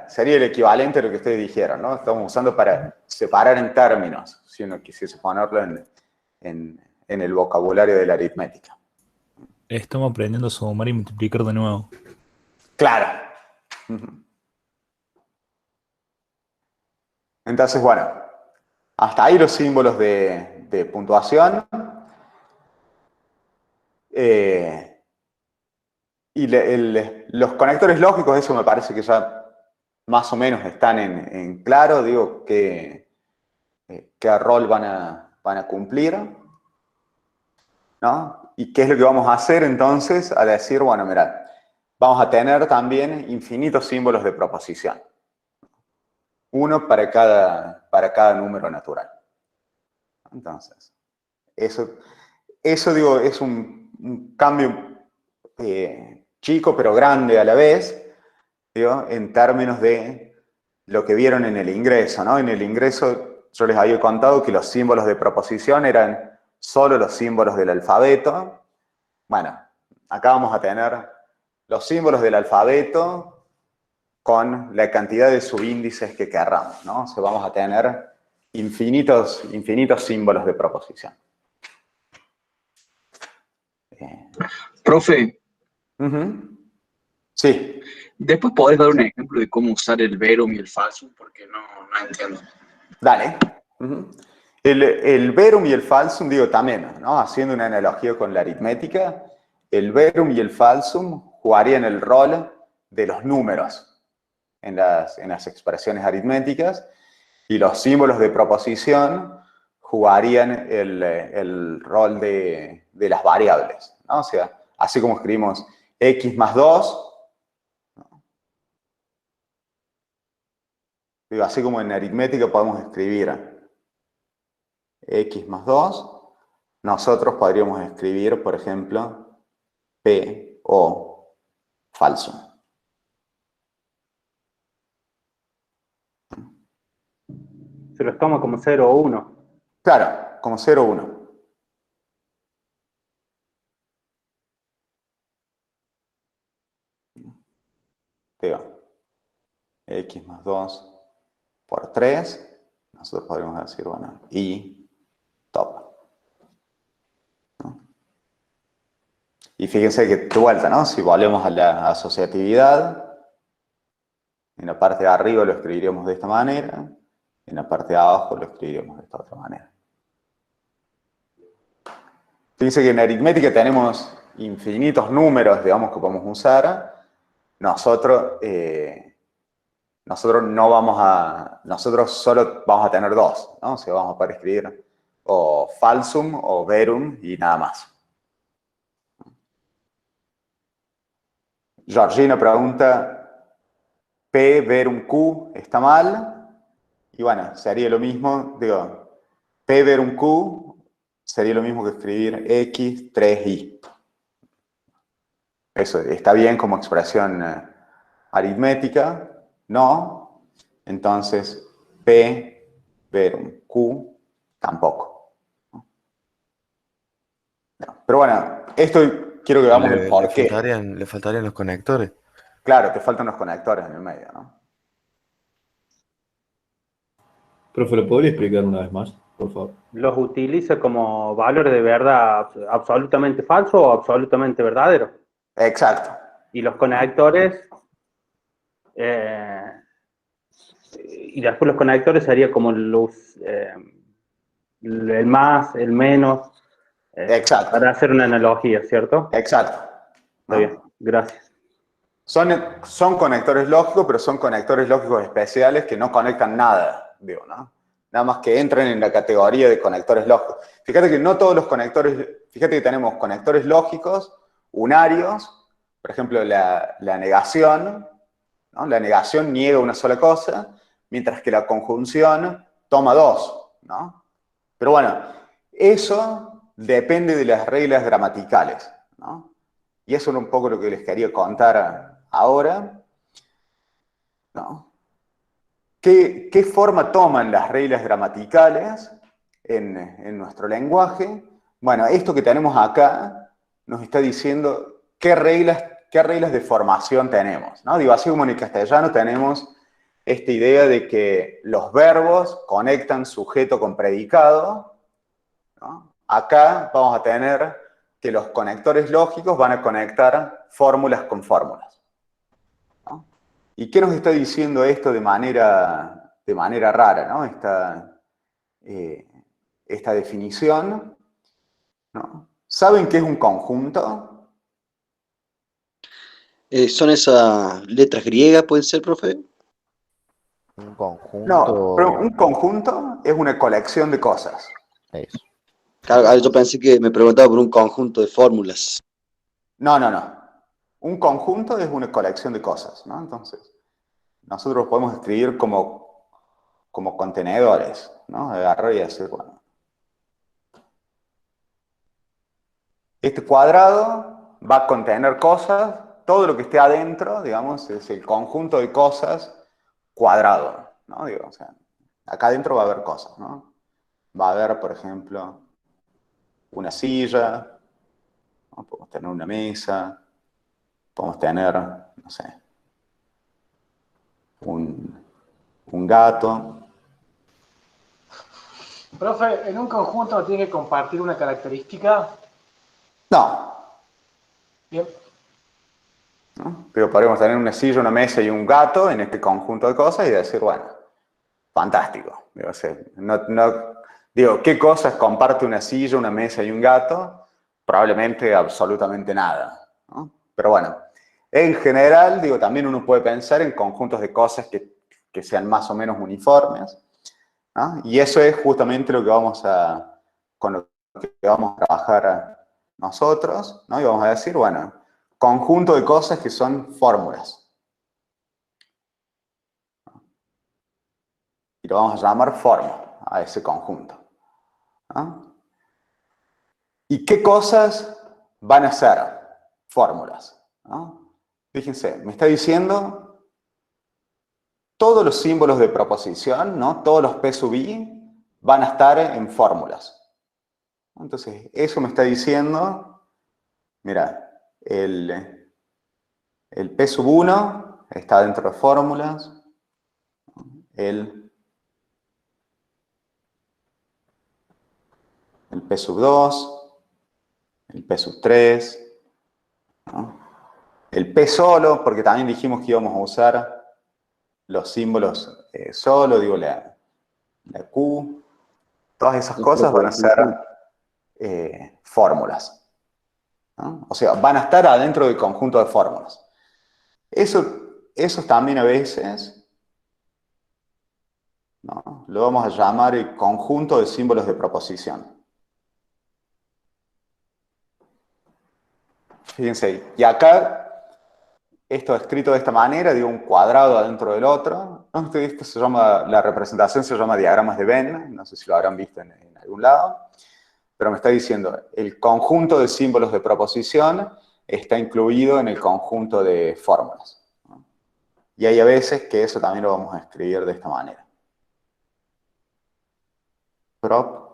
sería el equivalente a lo que ustedes dijeron, ¿no? Estamos usando para separar en términos, si uno quisiese ponerlo en el vocabulario de la aritmética. Estamos aprendiendo a sumar y multiplicar de nuevo. Claro. Entonces, bueno, hasta ahí los símbolos de puntuación. Y los conectores lógicos, eso me parece que ya más o menos están en claro, digo, qué rol van a cumplir, ¿no? Y qué es lo que vamos a hacer entonces a decir, bueno, mirad, vamos a tener también infinitos símbolos de proposición. Uno para cada número natural. Entonces, eso digo, es un cambio chico pero grande a la vez, digo, en términos de lo que vieron en el ingreso, ¿no? En el ingreso yo les había contado que los símbolos de proposición eran solo los símbolos del alfabeto. Bueno, acá vamos a tener los símbolos del alfabeto con la cantidad de subíndices que querramos, ¿no? O sea, vamos a tener infinitos símbolos de proposición. Profe. Sí. Después podés dar un ejemplo de cómo usar el verum y el falsum, porque no entiendo. Dale. El verum y el falsum, digo también, ¿no? Haciendo una analogía con la aritmética, el verum y el falsum jugarían el rol de los números en las expresiones aritméticas, y los símbolos de proposición jugarían el rol de las variables, ¿no? O sea, así como escribimos x más 2, ¿no? Digo, así como en aritmética podemos escribir x más 2, nosotros podríamos escribir, por ejemplo, p o falsum. Se los toma como 0 o 1. Claro, como 0 o 1. Digo, x más 2 por 3, nosotros podríamos decir, bueno, y top. ¿No? Y fíjense que de vuelta, ¿no? Si volvemos a la asociatividad, en la parte de arriba lo escribiríamos de esta manera, en la parte de abajo lo escribiríamos de esta otra manera. Fíjense que en aritmética tenemos infinitos números, digamos, que podemos usar. Nosotros solo vamos a tener dos, ¿no? O sea, vamos a poder escribir o falsum o verum y nada más. Georgina pregunta, P verum Q está mal. Y bueno, sería lo mismo, digo, P verum Q sería lo mismo que escribir X 3Y. Eso está bien como expresión aritmética, no. Entonces, P verum Q tampoco. No. Pero bueno, esto quiero que veamos el por qué. Le faltarían los conectores. Claro, te faltan los conectores en el medio, ¿no? Profe, ¿lo podría explicar una vez más, por favor? ¿Los utiliza como valores de verdad absolutamente falso o absolutamente verdadero? Exacto. Y los conectores Y después los conectores sería como el más, el menos, Exacto. para hacer una analogía, ¿cierto? Exacto. Está bien, gracias. Son conectores lógicos, pero son conectores lógicos especiales que no conectan nada, digo, ¿no? Nada más que entran en la categoría de conectores lógicos. Fíjate que no todos los conectores, fíjate que tenemos conectores lógicos, unarios, por ejemplo, la negación, ¿no? La negación niega una sola cosa, mientras que la conjunción toma dos, ¿no? Pero bueno, eso depende de las reglas gramaticales, ¿no? Y eso es un poco lo que les quería contar ahora, ¿no? ¿Qué forma toman las reglas gramaticales en nuestro lenguaje? Bueno, esto que tenemos acá nos está diciendo qué reglas de formación tenemos, ¿no? Digo, así como en el castellano tenemos esta idea de que los verbos conectan sujeto con predicado, ¿no? Acá vamos a tener que los conectores lógicos van a conectar fórmulas con fórmulas, ¿no? ¿Y qué nos está diciendo esto de manera rara, ¿no? Esta definición, ¿no? ¿Saben qué es un conjunto? ¿Son esas letras griegas, pueden ser, profe? Un conjunto. No, pero un conjunto es una colección de cosas. Eso. Claro, yo pensé que me preguntaba por un conjunto de fórmulas. No. Un conjunto es una colección de cosas, ¿no? Entonces, nosotros podemos escribir como contenedores, ¿no? Agarrar y decir, bueno, este cuadrado va a contener cosas, todo lo que esté adentro, digamos, es el conjunto de cosas cuadrado, ¿no? Digo, o sea, acá adentro va a haber cosas, ¿no? Va a haber, por ejemplo, una silla, ¿no? Podemos tener una mesa, podemos tener, no sé, un gato. Profe, ¿en un conjunto tiene que compartir una característica? No. Bien. ¿No? Pero podríamos tener una silla, una mesa y un gato en este conjunto de cosas y decir, bueno, fantástico. Digo, o sea, digo, ¿qué cosas comparte una silla, una mesa y un gato? Probablemente absolutamente nada, ¿no? Pero bueno, en general, digo, también uno puede pensar en conjuntos de cosas que sean más o menos uniformes, ¿no? Y eso es justamente lo que con lo que vamos a trabajar nosotros, ¿no? Y vamos a decir, bueno, conjunto de cosas que son fórmulas. Y lo vamos a llamar forma a ese conjunto, ¿no? ¿Y qué cosas van a ser fórmulas, ¿no? Fíjense, me está diciendo todos los símbolos de proposición, ¿no? Todos los P sub I van a estar en fórmulas. Entonces, eso me está diciendo, mira, el P sub 1 está dentro de fórmulas, el P sub 2, el P sub 3, ¿no? El P solo, porque también dijimos que íbamos a usar los símbolos solo, digo la Q, todas esas cosas van a ser fórmulas, ¿no? O sea, van a estar adentro del conjunto de fórmulas. Eso también a veces, ¿no? Lo vamos a llamar el conjunto de símbolos de proposición. Fíjense, y acá, esto escrito de esta manera, digo un cuadrado adentro del otro, ¿no? Esto se llama, la representación se llama diagramas de Venn, no sé si lo habrán visto en algún lado, pero me está diciendo, el conjunto de símbolos de proposición está incluido en el conjunto de fórmulas, ¿no? Y hay a veces que eso también lo vamos a escribir de esta manera. Prop.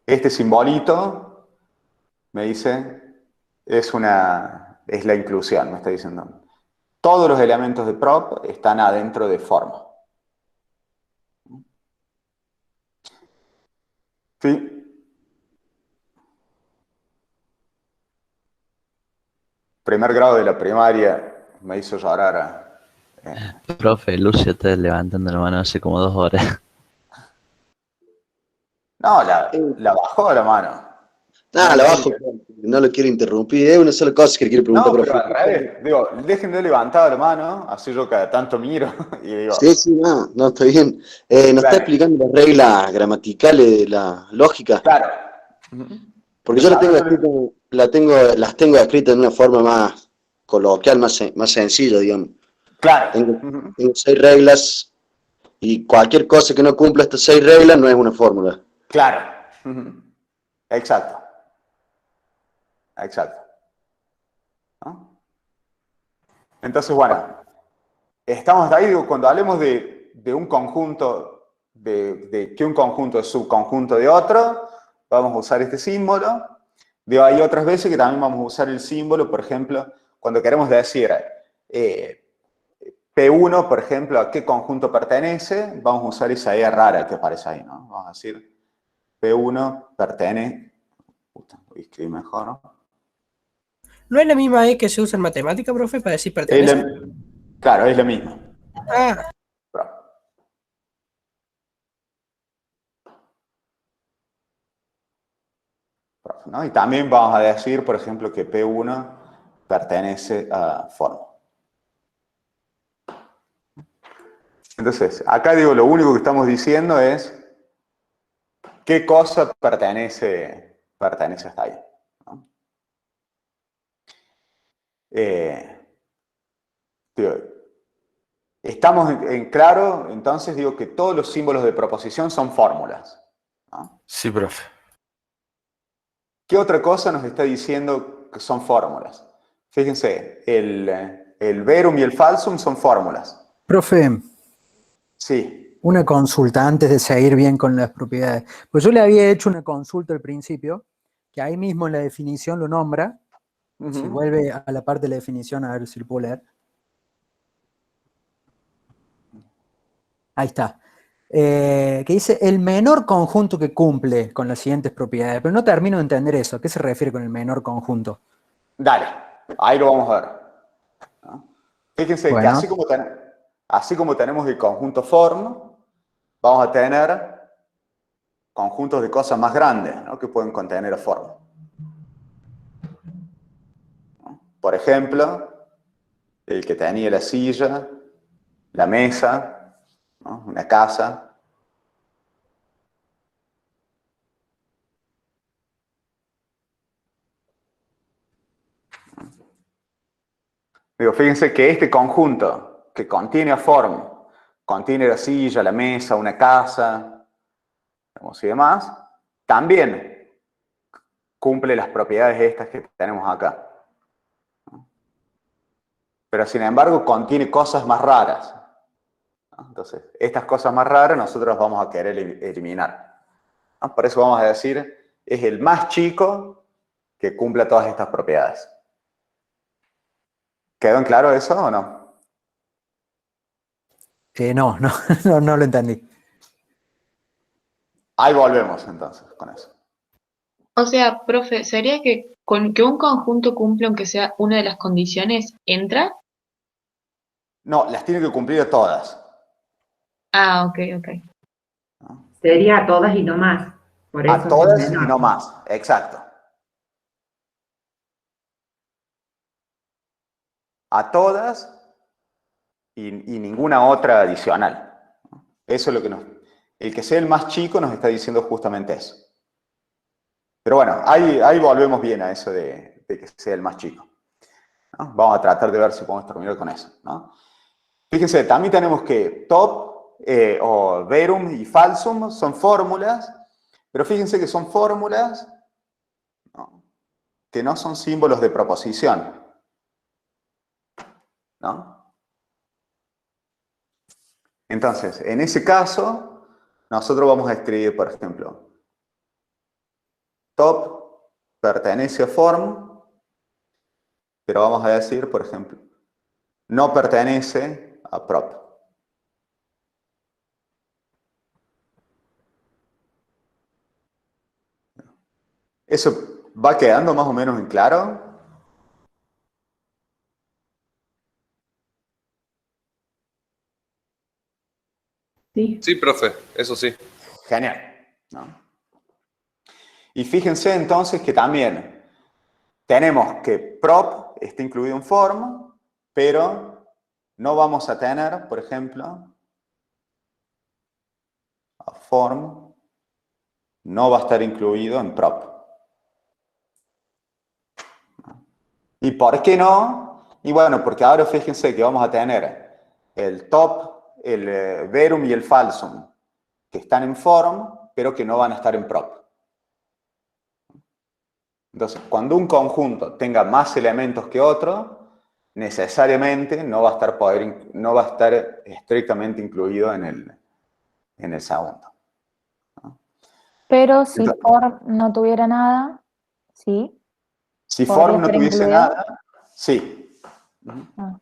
Este simbolito me dice, es la inclusión, me está diciendo. Todos los elementos de prop están adentro de forma. ¿Sí? primer grado de la primaria me hizo llorar. Profe, Lucio está levantando la mano hace como 2 horas. No, la bajó la mano. Nada, la bajo, no lo quiero interrumpir. Es una sola cosa que le quiero preguntar, No, pero profe. al revés. Digo, dejen de levantar la mano, así yo cada tanto miro y digo... Sí, sí, no, no, está bien. Nos está explicando las reglas gramaticales de la lógica. Claro. Porque yo las tengo escritas de una forma más coloquial, más sencilla, digamos. Claro. Tengo 6 reglas y cualquier cosa que no cumpla estas 6 reglas no es una fórmula. Claro. Exacto. Exacto. ¿No? Entonces, bueno, estamos ahí, digo, cuando hablemos de un conjunto, de que un conjunto es subconjunto de otro, vamos a usar este símbolo. Digo, hay otras veces que también vamos a usar el símbolo, por ejemplo, cuando queremos decir P1, por ejemplo, a qué conjunto pertenece, vamos a usar esa E rara que aparece ahí, ¿no? Vamos a decir P1 pertenece... Voy a escribir mejor, ¿no? ¿No es la misma E que se usa en matemática, profe, para decir pertenece? Claro, es la misma. Ah, ¿no? Y también vamos a decir, por ejemplo, que P1 pertenece a forma. Entonces, acá digo, lo único que estamos diciendo es qué cosa pertenece hasta ahí, ¿no? Digo, estamos en claro, entonces digo que todos los símbolos de proposición son fórmulas, ¿no? Sí, profe. ¿Qué otra cosa nos está diciendo que son fórmulas? Fíjense, el verum y el falsum son fórmulas. Profe, sí. Una consulta antes de seguir bien con las propiedades. Pues yo le había hecho una consulta al principio, que ahí mismo en la definición lo nombra. Si vuelve a la parte de la definición, a ver si lo puedo leer. Ahí está. Que dice el menor conjunto que cumple con las siguientes propiedades. Pero no termino de entender eso. ¿A qué se refiere con el menor conjunto? Dale, ahí lo vamos a ver, ¿no? Fíjense que así como tenemos el conjunto form, vamos a tener conjuntos de cosas más grandes, ¿no? Que pueden contener a form. Por ejemplo, el que tenía la silla, la mesa, ¿no? Una casa. Digo, fíjense que este conjunto que contiene a form, contiene la silla, la mesa, una casa, y demás, también cumple las propiedades estas que tenemos acá. Pero sin embargo contiene cosas más raras. Entonces, estas cosas más raras nosotros las vamos a querer eliminar. Por eso vamos a decir, es el más chico que cumpla todas estas propiedades. ¿Quedó en claro eso o no? No lo entendí. Ahí volvemos entonces con eso. O sea, profe, ¿sería que con que un conjunto cumpla aunque sea una de las condiciones, entra? No, las tiene que cumplir todas. Ah, ok. Sería a todas y no más. Por A eso todas es y menor. no más, exacto. A todas y ninguna otra adicional. Eso es lo que el que sea el más chico nos está diciendo justamente eso. Pero bueno, ahí volvemos bien a eso de que sea el más chico, ¿no? Vamos a tratar de ver si podemos terminar con eso, ¿no? Fíjense, también tenemos que top o verum y falsum son fórmulas, pero fíjense que son fórmulas, ¿no?, que no son símbolos de proposición, ¿no? Entonces, en ese caso, nosotros vamos a escribir, por ejemplo, top pertenece a form, pero vamos a decir, por ejemplo, no pertenece a prop. ¿Eso va quedando más o menos en claro? Sí. Sí, profe, eso sí. Genial, ¿no? Y fíjense entonces que también tenemos que prop está incluido en form, pero no vamos a tener, por ejemplo, a form no va a estar incluido en prop. ¿Y por qué no? Y bueno, porque ahora fíjense que vamos a tener el top, el verum y el falsum, que están en form, pero que no van a estar en prop. Entonces, cuando un conjunto tenga más elementos que otro, necesariamente no va a estar estrictamente incluido en el segundo. Pero si Entonces, form no tuviera nada, sí. si ¿Podría form no estar tuviese incluido? nada, sí. Ah.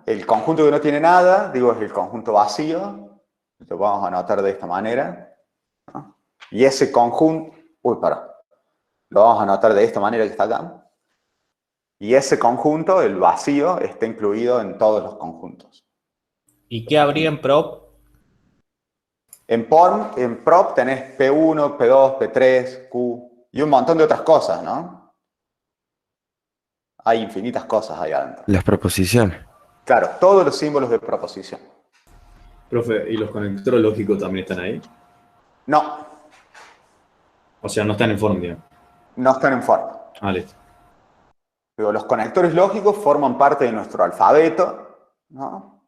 El conjunto que no tiene nada, digo, es el conjunto vacío. Lo vamos a anotar de esta manera, ¿no? Y ese conjunto, lo vamos a anotar de esta manera que está acá. Y ese conjunto, el vacío, está incluido en todos los conjuntos. ¿Y qué habría en prop? En prop tenés P1, P2, P3, Q y un montón de otras cosas, ¿no? Hay infinitas cosas ahí adentro. Las proposiciones. Claro, todos los símbolos de proposición. Profe, ¿y los conectores lógicos también están ahí? No. O sea, no están en forma, digamos. No están en forma. Ah, listo. Digo, los conectores lógicos forman parte de nuestro alfabeto, ¿no?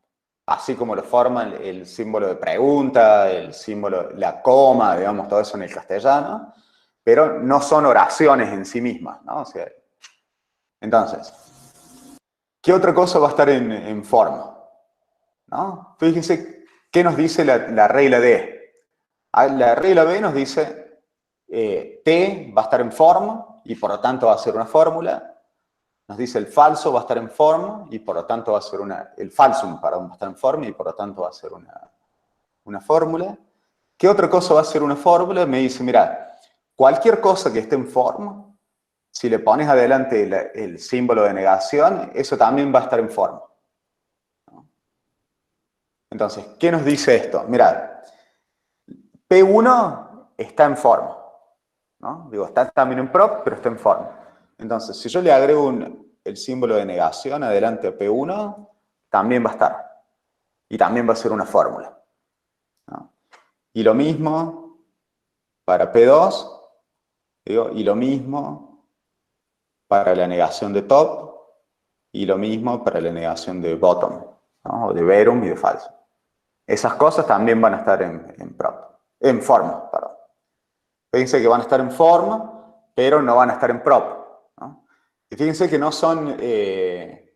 Así como lo forman el símbolo de pregunta, el símbolo, la coma, digamos, todo eso en el castellano, pero no son oraciones en sí mismas, ¿no? O sea, entonces, ¿qué otra cosa va a estar en forma? ¿No? Fíjense qué nos dice la regla D. La regla B nos dice T va a estar en forma y por lo tanto va a ser una fórmula. Nos dice el falso va a estar en forma y por lo tanto va a ser el falsum, perdón, va a estar en forma y por lo tanto va a ser una fórmula. ¿Qué otra cosa va a ser una fórmula? Me dice, mira, cualquier cosa que esté en forma, si le pones adelante el símbolo de negación, eso también va a estar en forma. Entonces, ¿qué nos dice esto? Mirad, P1 está en forma, ¿no? Digo, está también en prop, pero está en forma. Entonces, si yo le agrego el símbolo de negación adelante a P1, también va a estar. Y también va a ser una fórmula, ¿no? Y lo mismo para P2, digo, y lo mismo para la negación de top, y lo mismo para la negación de bottom, ¿no? O de verum y de falso. Esas cosas también van a estar en forma, perdón. Fíjense que van a estar en forma, pero no van a estar en prop, ¿no? Y fíjense que no son el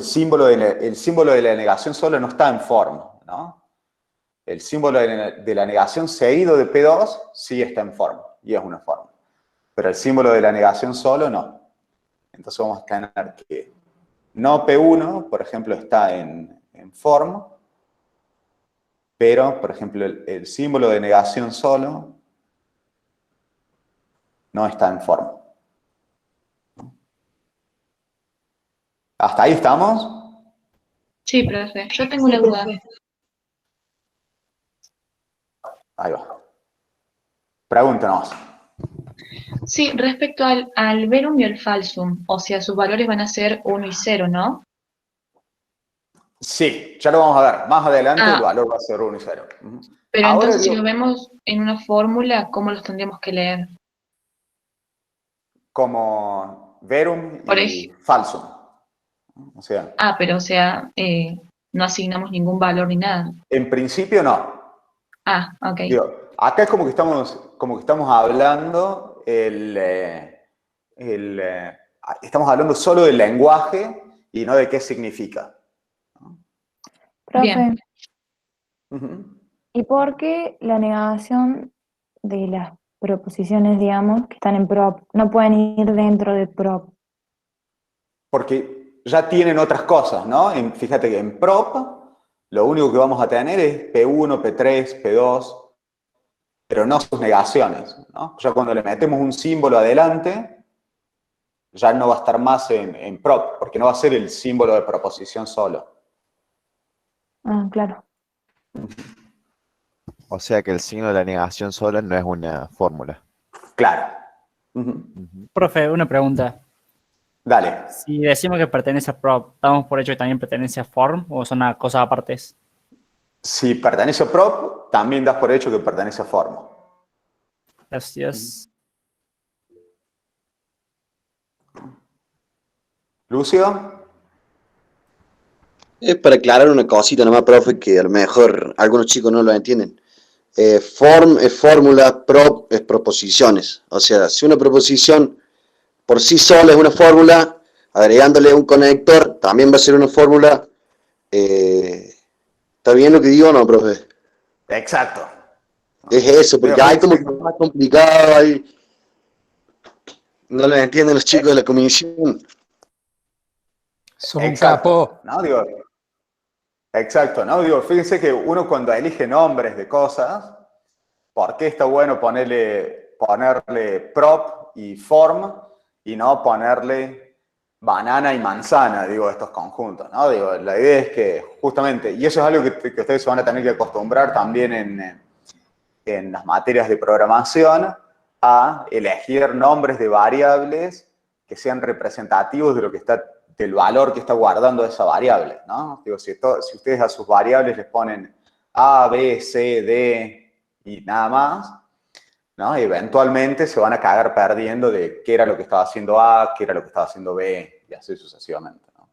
símbolo de la negación solo no está en forma, ¿no? El símbolo de la negación seguido de P2 sí está en forma, y es una forma. Pero el símbolo de la negación solo no. Entonces vamos a tener que no P1, por ejemplo, está en forma, pero, por ejemplo, el símbolo de negación solo no está en forma. ¿Hasta ahí estamos? Sí, profe. Yo tengo una duda. Ahí va. Pregúntanos. Sí, respecto al verum y el falsum, o sea, sus valores van a ser 1 y 0, ¿no? Sí, ya lo vamos a ver. Más adelante el Ah. valor va a ser 1 y 0. Pero Ahora entonces, si digo, lo vemos en una fórmula, ¿cómo los tendríamos que leer? como verum Por y falsum. O sea, pero o sea, no asignamos ningún valor ni nada. en principio no. Ok. Digo, acá es como que estamos hablando estamos hablando solo del lenguaje y no de qué significa. Profe, Bien. ¿y por qué la negación de las proposiciones, digamos, que están en prop, no pueden ir dentro de prop? Porque ya tienen otras cosas, ¿no? Fíjate que en prop lo único que vamos a tener es P1, P3, P2, pero no sus negaciones, ¿no? Ya cuando le metemos un símbolo adelante, ya no va a estar más en prop, porque no va a ser el símbolo de proposición solo. Ah, claro. O sea que el signo de la negación sola no es una fórmula. Claro. Profe, una pregunta. Dale. Si decimos que pertenece a prop, ¿damos por hecho que también pertenece a form o son una cosa aparte? Si pertenece a prop, también das por hecho que pertenece a form. Gracias. Lucio. Es para aclarar una cosita nomás, profe, que a lo mejor algunos chicos no lo entienden. Form es fórmula, prop es proposiciones. O sea, si una proposición por sí sola es una fórmula, agregándole un conector también va a ser una fórmula. ¿Está bien lo que digo o no, profe? Exacto. Es eso, porque hay como que es más complicado, hay... no lo entienden los chicos de la comisión. Son un capo. ¿No? Digo, exacto, ¿no? Digo, fíjense que uno cuando elige nombres de cosas, ¿por qué está bueno ponerle prop y form y no ponerle banana y manzana, digo, estos conjuntos, ¿no? Digo, la idea es que justamente, y eso es algo que ustedes se van a tener que acostumbrar también en las materias de programación, a elegir nombres de variables que sean representativos de lo que está, del valor que está guardando esa variable, ¿no? Digo, si ustedes a sus variables les ponen A, B, C, D y nada más, ¿no? Eventualmente se van a cagar perdiendo de qué era lo que estaba haciendo A, qué era lo que estaba haciendo B, y así sucesivamente, ¿no?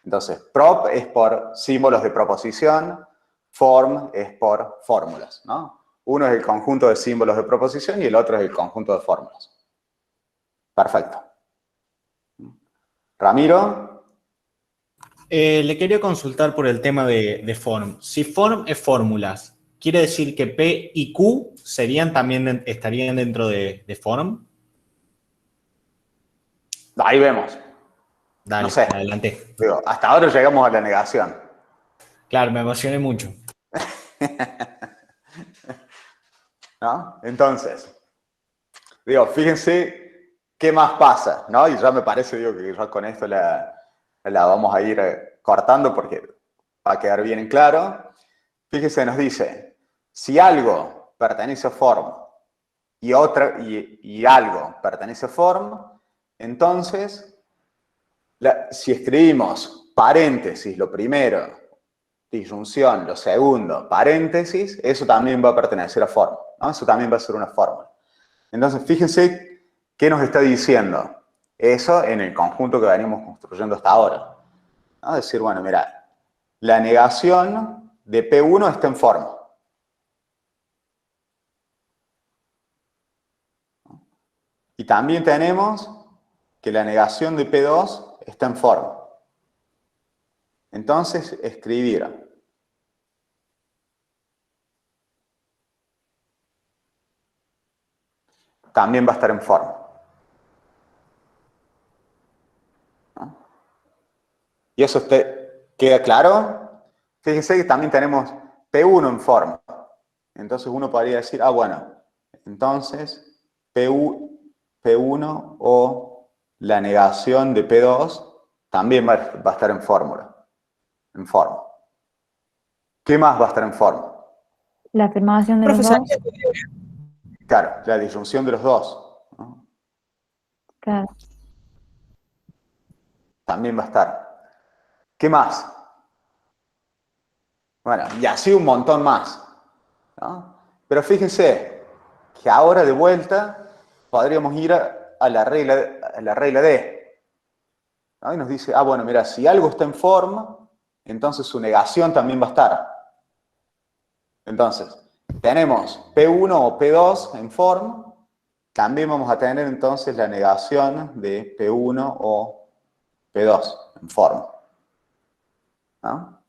Entonces, prop es por símbolos de proposición, form es por fórmulas, ¿no? Uno es el conjunto de símbolos de proposición y el otro es el conjunto de fórmulas. Perfecto. Ramiro. Le quería consultar por el tema de form. Si form es fórmulas, ¿quiere decir que P y Q estarían dentro de form? Ahí vemos. Dale, no sé. Adelante. Digo, hasta ahora llegamos a la negación. Claro, me emocioné mucho. ¿No? Entonces, digo, fíjense qué más pasa, ¿no? Y ya me parece, digo, que ya con esto la vamos a ir cortando porque va a quedar bien en claro. Fíjense, nos dice, si algo pertenece a form y algo pertenece a form, entonces, si escribimos paréntesis, lo primero, disyunción, lo segundo, paréntesis, eso también va a pertenecer a form, ¿no? Eso también va a ser una fórmula. Entonces, fíjense qué nos está diciendo eso en el conjunto que venimos construyendo hasta ahora, ¿no? Decir, bueno, mira, la negación de P1 está en form. Y también tenemos que la negación de P2 está en form. Entonces, escribir también va a estar en form. ¿No? ¿Y eso queda claro? Fíjense que también tenemos P1 en form. Entonces uno podría decir, bueno, entonces P1 o la negación de P2 también va a estar en fórmula. En form. ¿Qué más va a estar en form? La afirmación de los dos. Claro, la disyunción de los dos, ¿no? Claro. También va a estar. ¿Qué más? Bueno, y así un montón más, ¿no? Pero fíjense que ahora de vuelta podríamos ir a la regla D, ¿no? Y nos dice, bueno, mira, si algo está en form, entonces su negación también va a estar. Entonces, tenemos P1 o P2 en form, también vamos a tener entonces la negación de P1 o P2 en form, ¿no?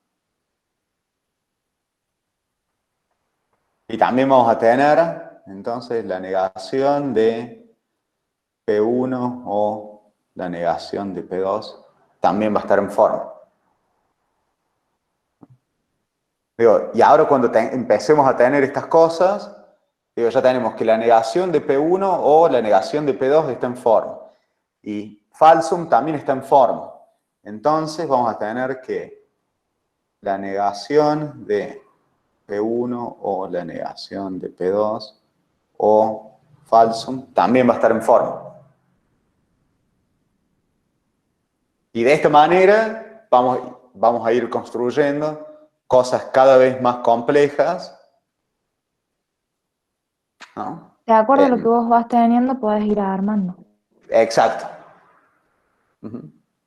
Y también vamos a tener entonces la negación de P1 o la negación de P2 también va a estar en form. Digo, y ahora cuando empecemos a tener estas cosas, digo, ya tenemos que la negación de P1 o la negación de P2 está en form. Y falsum también está en form. Entonces vamos a tener que la negación de P1 o la negación de P2 o falsum también va a estar en forma. Y de esta manera vamos a ir construyendo cosas cada vez más complejas, ¿no? De acuerdo a lo que vos vas teniendo, podés ir armando. Exacto.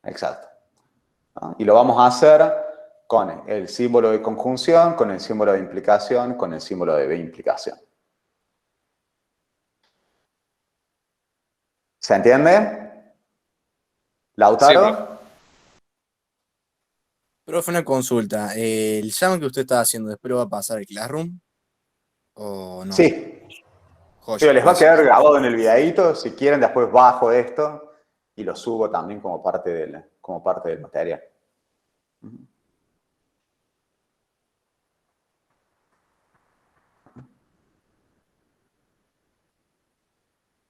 Exacto. ¿No? Y lo vamos a hacer con el símbolo de conjunción, con el símbolo de implicación, con el símbolo de implicación. ¿Se entiende? ¿Lautaro? Sí, profe, una consulta. ¿El examen que usted está haciendo después lo va a pasar al Classroom? ¿O no? Sí. Joya, Sí, les va a gracias. quedar grabado en el videíto. Si quieren, después bajo esto y lo subo también como parte del material.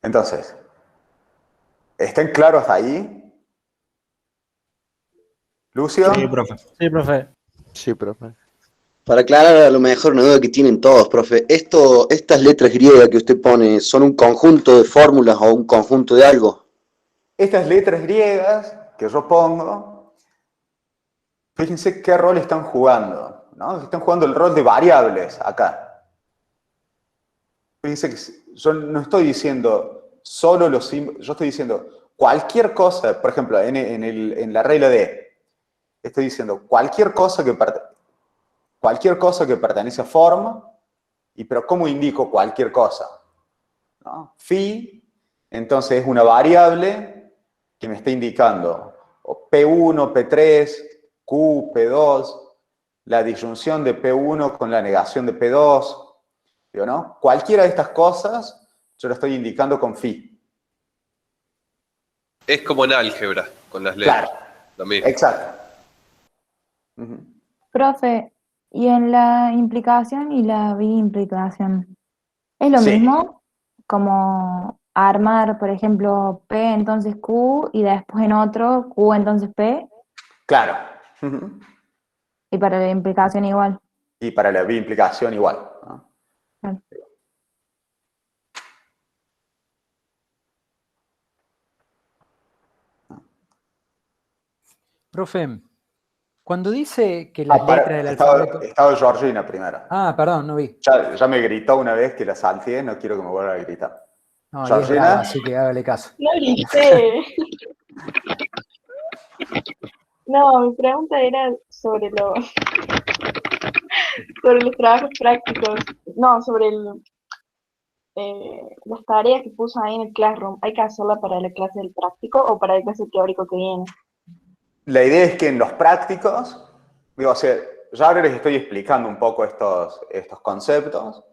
Entonces, ¿estén claros hasta ahí? ¿Lucio? Sí, profe. Sí, profe. Sí, profe. Para aclarar a lo mejor una duda que tienen todos, profe, estas letras griegas que usted pone, ¿son un conjunto de fórmulas o un conjunto de algo? Estas letras griegas que yo pongo, fíjense qué rol están jugando, ¿no? Están jugando el rol de variables acá. Fíjense que yo no estoy diciendo solo los símbolos, yo estoy diciendo cualquier cosa, por ejemplo, en la regla de, estoy diciendo cualquier cosa que pertenece a form, pero ¿cómo indico cualquier cosa? ¿No? Phi, entonces es una variable que me está indicando P1, P3, Q, P2, la disyunción de P1 con la negación de P2, ¿no? Cualquiera de estas cosas yo lo estoy indicando con phi. Es como en álgebra, con las letras. Claro, Lo mismo. exacto. Profe, ¿y en la implicación y la biimplicación? ¿Es lo Sí. mismo? Como armar, por ejemplo, P entonces Q y después en otro Q entonces P, Claro. y para la implicación igual. Y para la biimplicación igual, ¿no? Claro. Profe, cuando dice que las letras del alfabeto... Estaba Georgina primero. Ah, perdón, no vi. Ya me gritó una vez que la salteé, no quiero que me vuelva a gritar. No, y es Georgina. brava, así que hágale caso. No grité. No, mi pregunta era sobre sobre los trabajos prácticos. No, sobre las tareas que puso ahí en el Classroom. ¿Hay que hacerla para la clase del práctico o para la clase teórico que viene? La idea es que en los prácticos, digo, o sea, ya ahora les estoy explicando un poco estos conceptos.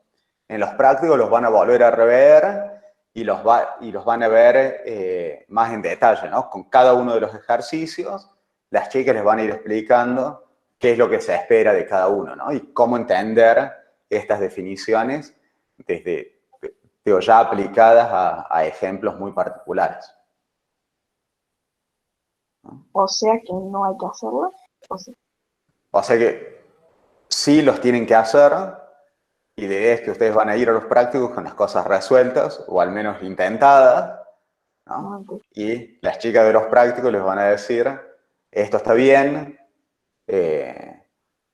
En los prácticos los van a volver a rever y los van a ver más en detalle, ¿no? Con cada uno de los ejercicios, las chicas les van a ir explicando qué es lo que se espera de cada uno, ¿no? Y cómo entender estas definiciones desde, digo, ya aplicadas a ejemplos muy particulares. O sea que no hay que hacerlo. O sea que sí los tienen que hacer, y la idea es que ustedes van a ir a los prácticos con las cosas resueltas, o al menos intentadas, ¿no? Y las chicas de los prácticos les van a decir, esto está bien,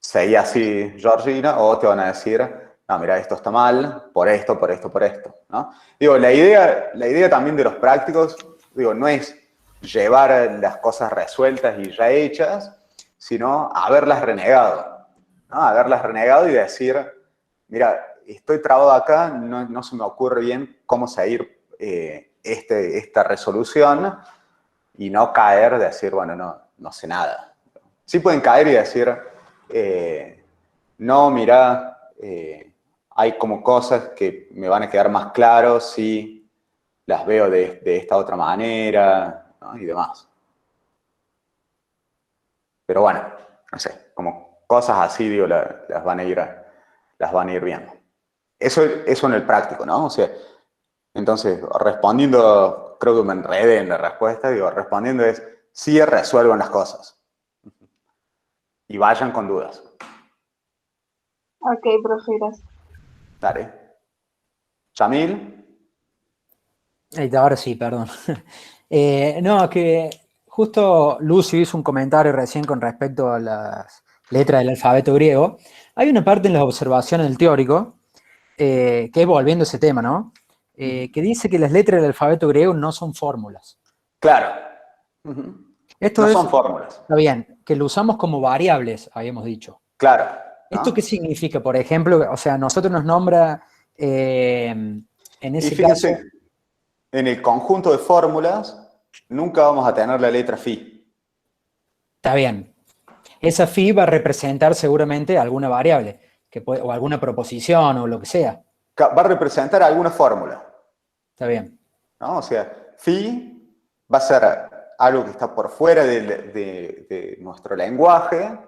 seguí así, Georgina, o te van a decir, no, mira, esto está mal, por esto, por esto, por esto, ¿no? Digo, la idea también de los prácticos, digo, no es llevar las cosas resueltas y ya hechas, sino haberlas renegado, ¿no? Haberlas renegado y decir, mira, estoy trabado acá, no se me ocurre bien cómo seguir esta resolución, y no caer, decir, bueno, no sé nada. Sí pueden caer y decir, no, mira, hay como cosas que me van a quedar más claros si las veo de esta otra manera, ¿no? Y demás. Pero bueno, no sé, como cosas así, digo, las van a ir viendo. Eso en el práctico, ¿no? O sea, entonces, respondiendo creo que me enredé en la respuesta, digo, respondiendo es, sí resuelvan las cosas. Y vayan con dudas. Ok, profe, gracias. Dale. Yamil. Ahora sí, perdón. No, que justo Lucio hizo un comentario recién con respecto a las letras del alfabeto griego. Hay una parte en las observaciones del teórico, que es volviendo a ese tema, ¿no? Que dice que las letras del alfabeto griego no son fórmulas. Claro. Esto No es, son fórmulas. está bien, que lo usamos como variables, habíamos dicho. Claro. ¿no? ¿Esto qué significa? Por ejemplo, o sea, nosotros nos nombra, en ese caso... En el conjunto de fórmulas, nunca vamos a tener la letra phi. Está bien. Esa phi va a representar seguramente alguna variable, o alguna proposición o lo que sea. Va a representar alguna fórmula. Está bien. ¿No? O sea, phi va a ser algo que está por fuera de nuestro lenguaje,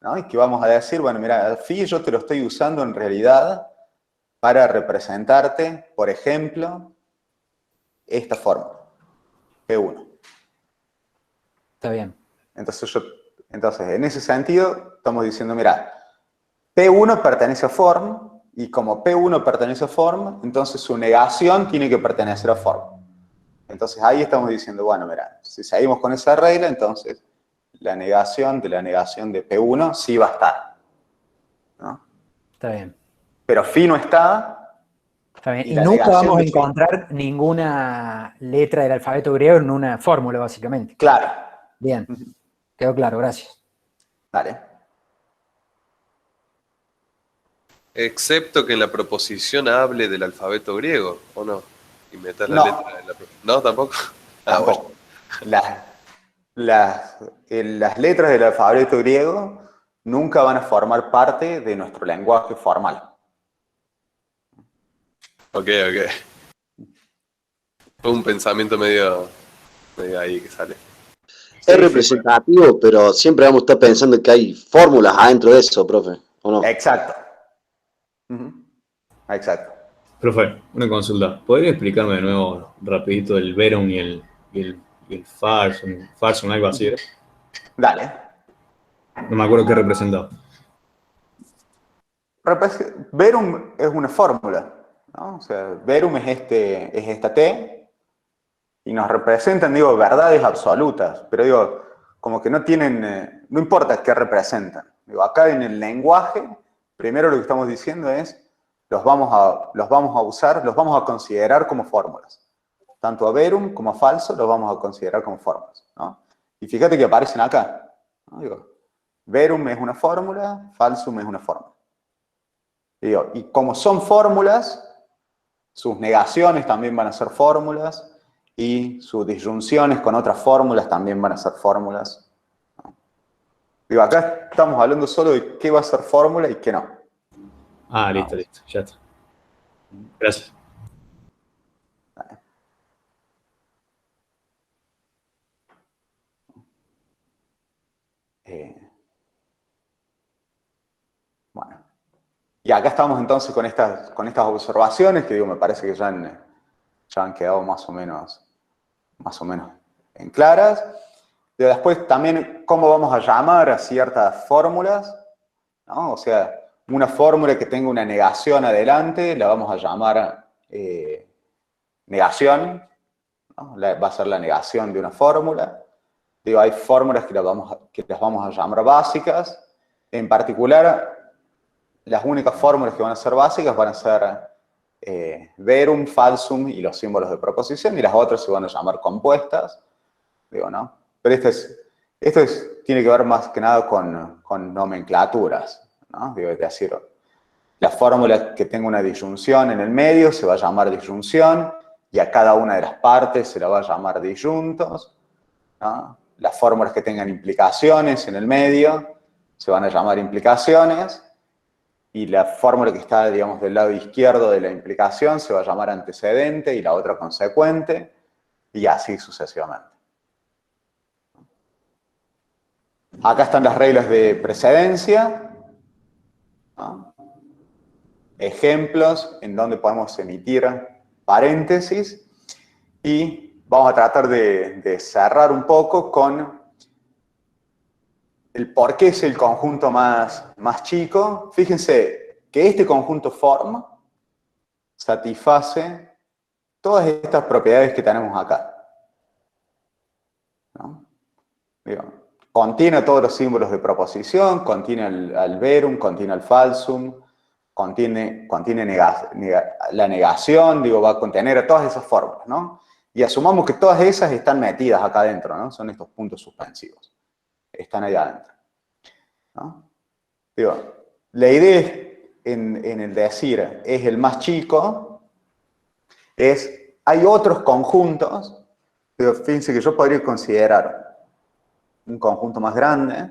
¿no? Y que vamos a decir, bueno, mira, phi yo te lo estoy usando en realidad para representarte, por ejemplo, esta fórmula, P1. Está bien. Entonces, en ese sentido, estamos diciendo, mira, P1 pertenece a form, y como P1 pertenece a form, entonces su negación tiene que pertenecer a form. Entonces ahí estamos diciendo, bueno, mira, si seguimos con esa regla, entonces la negación de P1 sí va a estar. ¿No? Está bien. Pero phi no está. Está bien. Y nunca vamos a encontrar ninguna letra del alfabeto griego en una fórmula, básicamente. Claro. Bien. Quedó claro, gracias. Vale. Excepto que en la proposición hable del alfabeto griego, ¿o no? Y metas la letra de la... ¿No? ¿Tampoco? Tampoco. Las letras del alfabeto griego nunca van a formar parte de nuestro lenguaje formal. Ok. Fue un pensamiento medio ahí que sale. Es representativo, pero siempre vamos a estar pensando que hay fórmulas adentro de eso, profe, ¿o no? Exacto. Exacto. Profe, una consulta. ¿Podría explicarme de nuevo rapidito el verum y el farsum, algo así? Dale. No me acuerdo qué representaba. Verum es una fórmula, ¿no? O sea, verum es esta T, y nos representan, digo, verdades absolutas, pero digo, como que no tienen, no importa qué representan. Digo, acá en el lenguaje, primero lo que estamos diciendo es, los vamos a usar, los vamos a considerar como fórmulas. Tanto a verum como a falso los vamos a considerar como fórmulas, ¿no? Y fíjate que aparecen acá, ¿no? Digo, verum es una fórmula, falsum es una fórmula. Digo, y como son fórmulas, sus negaciones también van a ser fórmulas, y sus disyunciones con otras fórmulas también van a ser fórmulas. Digo, acá estamos hablando solo de qué va a ser fórmula y qué no. Listo, ya está. Gracias. Bueno. Y acá estamos entonces con estas observaciones que digo, me parece que ya han quedado más o menos en claras. Pero después también cómo vamos a llamar a ciertas fórmulas, ¿no? O sea, una fórmula que tenga una negación adelante la vamos a llamar negación, ¿no? Va a ser la negación de una fórmula. Digo, hay fórmulas que las vamos a llamar básicas. En particular, las únicas fórmulas que van a ser básicas van a ser verum, falsum y los símbolos de proposición, y las otras se van a llamar compuestas. Digo, ¿no? Pero esto tiene que ver más que nada con nomenclaturas, ¿no? Digo, es decir, la fórmula que tenga una disyunción en el medio se va a llamar disyunción, y a cada una de las partes se la va a llamar disyuntos, ¿no? Las fórmulas que tengan implicaciones en el medio se van a llamar implicaciones, y la fórmula que está, digamos, del lado izquierdo de la implicación se va a llamar antecedente y la otra consecuente, y así sucesivamente. Acá están las reglas de precedencia, ¿no? Ejemplos en donde podemos emitir paréntesis, y vamos a tratar de cerrar un poco con el por qué es el conjunto más chico. Fíjense que este conjunto form satisface todas estas propiedades que tenemos acá, ¿no? Digo, contiene todos los símbolos de proposición, contiene al verum, contiene al falsum, contiene la negación, digo, va a contener todas esas fórmulas, ¿no? Y asumamos que todas esas están metidas acá adentro, ¿no? Son estos puntos suspensivos. Están ahí adentro, ¿no? Digo, la idea en el decir es el más chico, hay otros conjuntos, digo, fíjense que yo podría considerar un conjunto más grande,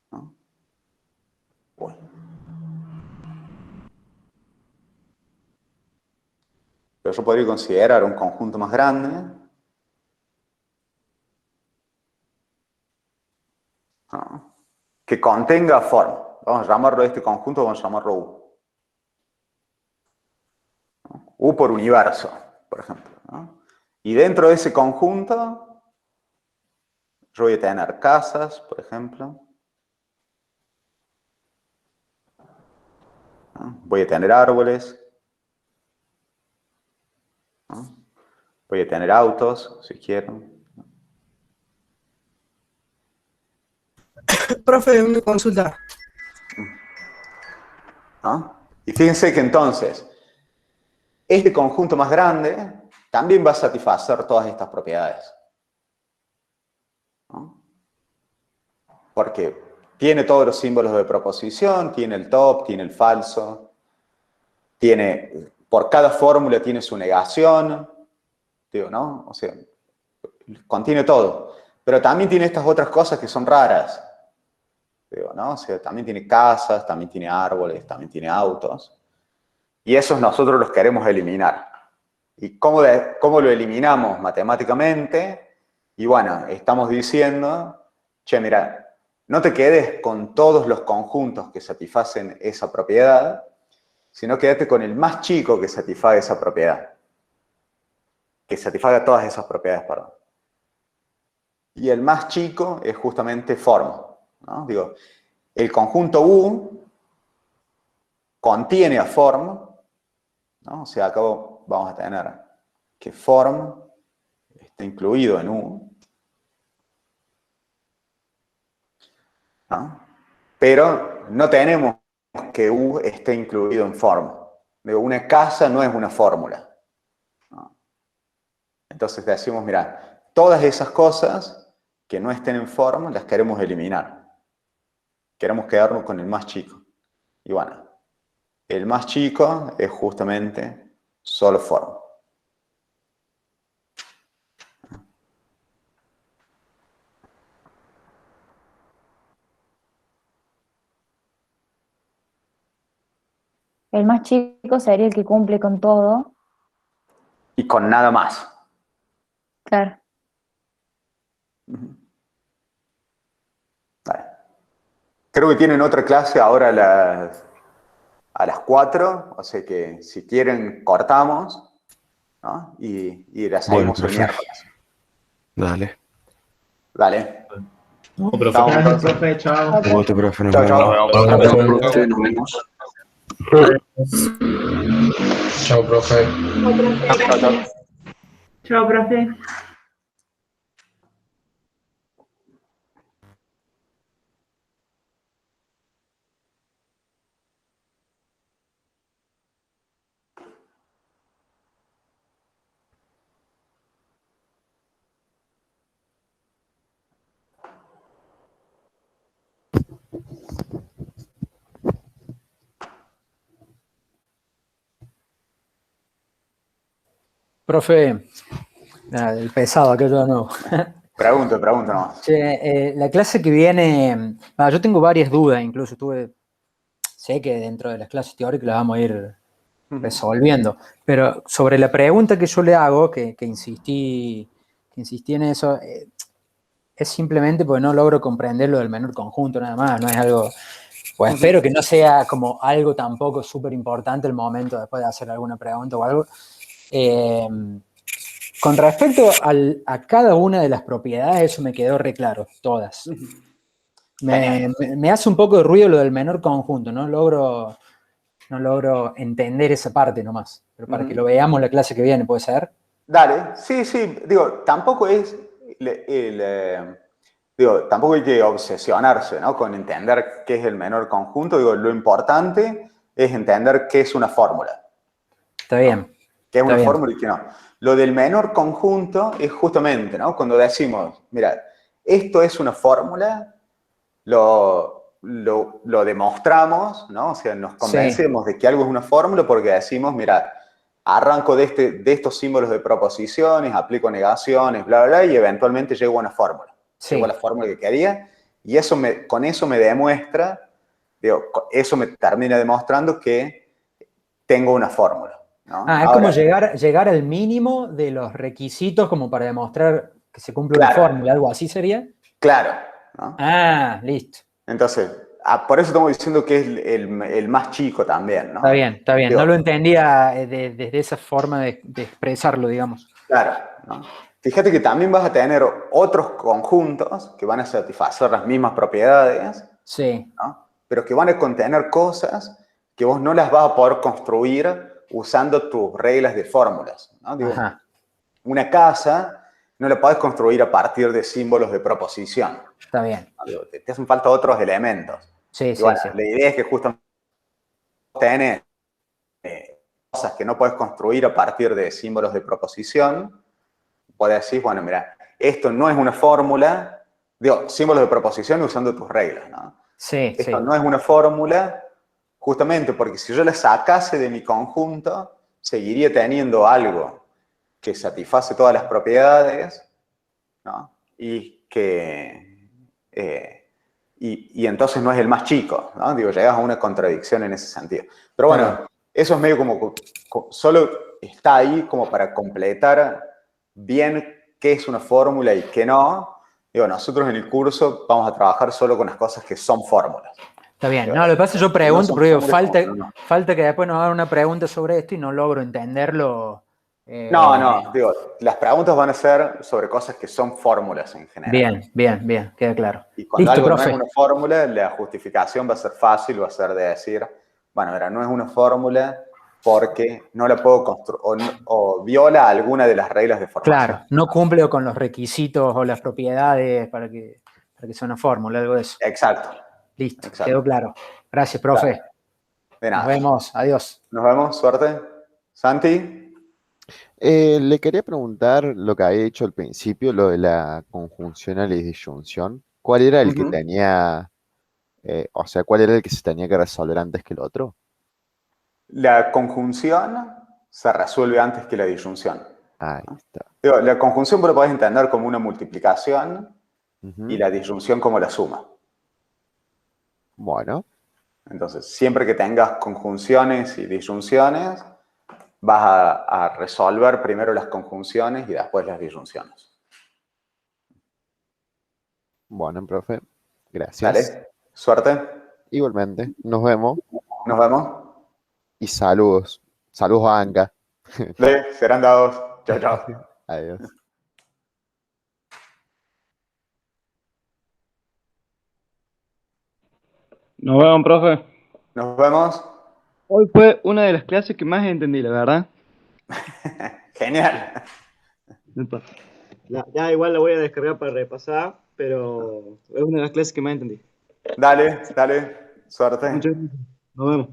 ¿no? Bueno. Pero yo podría considerar un conjunto más grande, ¿no?, que contenga form. Vamos a llamarlo este conjunto, vamos a llamarlo U. ¿No? U por universo, por ejemplo, ¿no? Y dentro de ese conjunto yo voy a tener casas, por ejemplo. ¿No? Voy a tener árboles. ¿No? Voy a tener autos, si quiero. Profe, una consulta. ¿No? Y fíjense que entonces, este conjunto más grande también va a satisfacer todas estas propiedades, ¿no? Porque tiene todos los símbolos de proposición, tiene el top, tiene el falso, por cada fórmula tiene su negación, digo, ¿no? O sea, contiene todo. Pero también tiene estas otras cosas que son raras, digo, ¿no? O sea, también tiene casas, también tiene árboles, también tiene autos. Y esos nosotros los queremos eliminar. ¿Y cómo lo eliminamos matemáticamente? Y bueno, estamos diciendo, che, mira, no te quedes con todos los conjuntos que satisfacen esa propiedad, sino quédate con el más chico que satisfaga esa propiedad. Que satisfaga todas esas propiedades, perdón. Y el más chico es justamente form, ¿no? Digo, el conjunto U contiene a form, ¿no? O sea, acá vamos a tener que form está incluido en U, ¿no? Pero no tenemos que U esté incluido en form. Digo, una casa no es una fórmula, ¿no? Entonces decimos, mira, todas esas cosas que no estén en form las queremos eliminar. Queremos quedarnos con el más chico. Y bueno, el más chico es justamente solo form. El más chico sería el que cumple con todo. Y con nada más. Claro. Vale. Creo que tienen otra clase ahora a las 4, o sea que si quieren cortamos, ¿no? Y la seguimos el miércoles. Dale. Dale. No, profe. Gracias, profe. Chao. Voto, profe, nos Chao, vemos. chao. Nos vemos. Chao, profe. Chao, chao. Chao, profe. Profe, el pesado, aquello de nuevo. Pregunto nomás. La clase que viene, yo tengo varias dudas, incluso sé que dentro de las clases teóricas las vamos a ir resolviendo, pero sobre la pregunta que yo le hago, que insistí en eso, es simplemente porque no logro comprender lo del menor conjunto nada más, no es algo, pues espero que no sea como algo tampoco súper importante el momento después de hacer alguna pregunta o algo. Con respecto a cada una de las propiedades, eso me quedó re claro, todas. Me hace un poco de ruido lo del menor conjunto, no logro entender esa parte nomás. Pero para que lo veamos la clase que viene, ¿puede ser? Dale, sí, digo, tampoco es, tampoco hay que obsesionarse, ¿no? Con entender qué es el menor conjunto. Digo, lo importante es entender qué es una fórmula. Está bien. Qué es una fórmula y qué no. Lo del menor conjunto es justamente, ¿no? Cuando decimos, mira, esto es una fórmula, lo demostramos, ¿no? O sea, nos convencemos de que algo es una fórmula porque decimos, mira, arranco de estos símbolos de proposiciones, aplico negaciones, bla, bla, bla, y eventualmente llego a una fórmula. Llego a la fórmula que quería, y con eso me demuestra, eso me termina demostrando que tengo una fórmula, ¿no? Es ahora, como llegar al mínimo de los requisitos como para demostrar que se cumple una fórmula, algo así sería. Claro, ¿no? Listo. Entonces, por eso estamos diciendo que es el más chico también, ¿no? Está bien. No lo entendía desde esa forma de expresarlo, digamos. Claro, ¿no? Fíjate que también vas a tener otros conjuntos que van a satisfacer las mismas propiedades, ¿no? Pero que van a contener cosas que vos no las vas a poder construir usando tus reglas de fórmulas, ¿no? Digo, una casa no la podés construir a partir de símbolos de proposición. Está bien. Digo, te hacen falta otros elementos. La idea es que justamente tenés cosas que no puedes construir a partir de símbolos de proposición. Podés decir, bueno, mira, esto no es una fórmula, símbolos de proposición usando tus reglas, ¿no? Esto no es una fórmula, justamente porque si yo la sacase de mi conjunto, seguiría teniendo algo que satisface todas las propiedades, ¿no? Y entonces no es el más chico, ¿no? Digo, llegas a una contradicción en ese sentido. Pero bueno, eso es medio como, solo está ahí como para completar bien qué es una fórmula y qué no. Digo, nosotros en el curso vamos a trabajar solo con las cosas que son fórmulas. Está bien. No, lo que pasa es que yo pregunto, porque digo, falta que después nos hagan una pregunta sobre esto y no logro entenderlo. No, digo, las preguntas van a ser sobre cosas que son fórmulas en general. Bien, queda claro. Y cuando algo no es una fórmula, la justificación va a ser fácil, va a ser de decir, bueno, mira, no es una fórmula porque no la puedo construir o viola alguna de las reglas de formación. Claro, no cumple con los requisitos o las propiedades para que sea una fórmula, algo de eso. Exacto. Listo, quedó claro. Gracias, profe. Claro. De nada. Nos vemos, adiós. Nos vemos, suerte. Santi. Le quería preguntar lo que había dicho al principio, lo de la conjuncional y disyunción. ¿Cuál era el que tenía, cuál era el que se tenía que resolver antes que el otro? La conjunción se resuelve antes que la disyunción. Ahí está. Digo, la conjunción vos lo podés entender como una multiplicación y la disyunción como la suma. Bueno. Entonces, siempre que tengas conjunciones y disyunciones, vas a resolver primero las conjunciones y después las disyunciones. Bueno, profe. Gracias. Dale. Suerte. Igualmente. Nos vemos. Nos vemos. Y saludos. Saludos a Anga. Serán dados. Chao, chao. Adiós. Nos vemos, profe. Nos vemos. Hoy fue una de las clases que más entendí, la verdad. Genial. Ya igual la voy a descargar para repasar, pero es una de las clases que más entendí. Dale. Suerte. Muchas gracias. Nos vemos.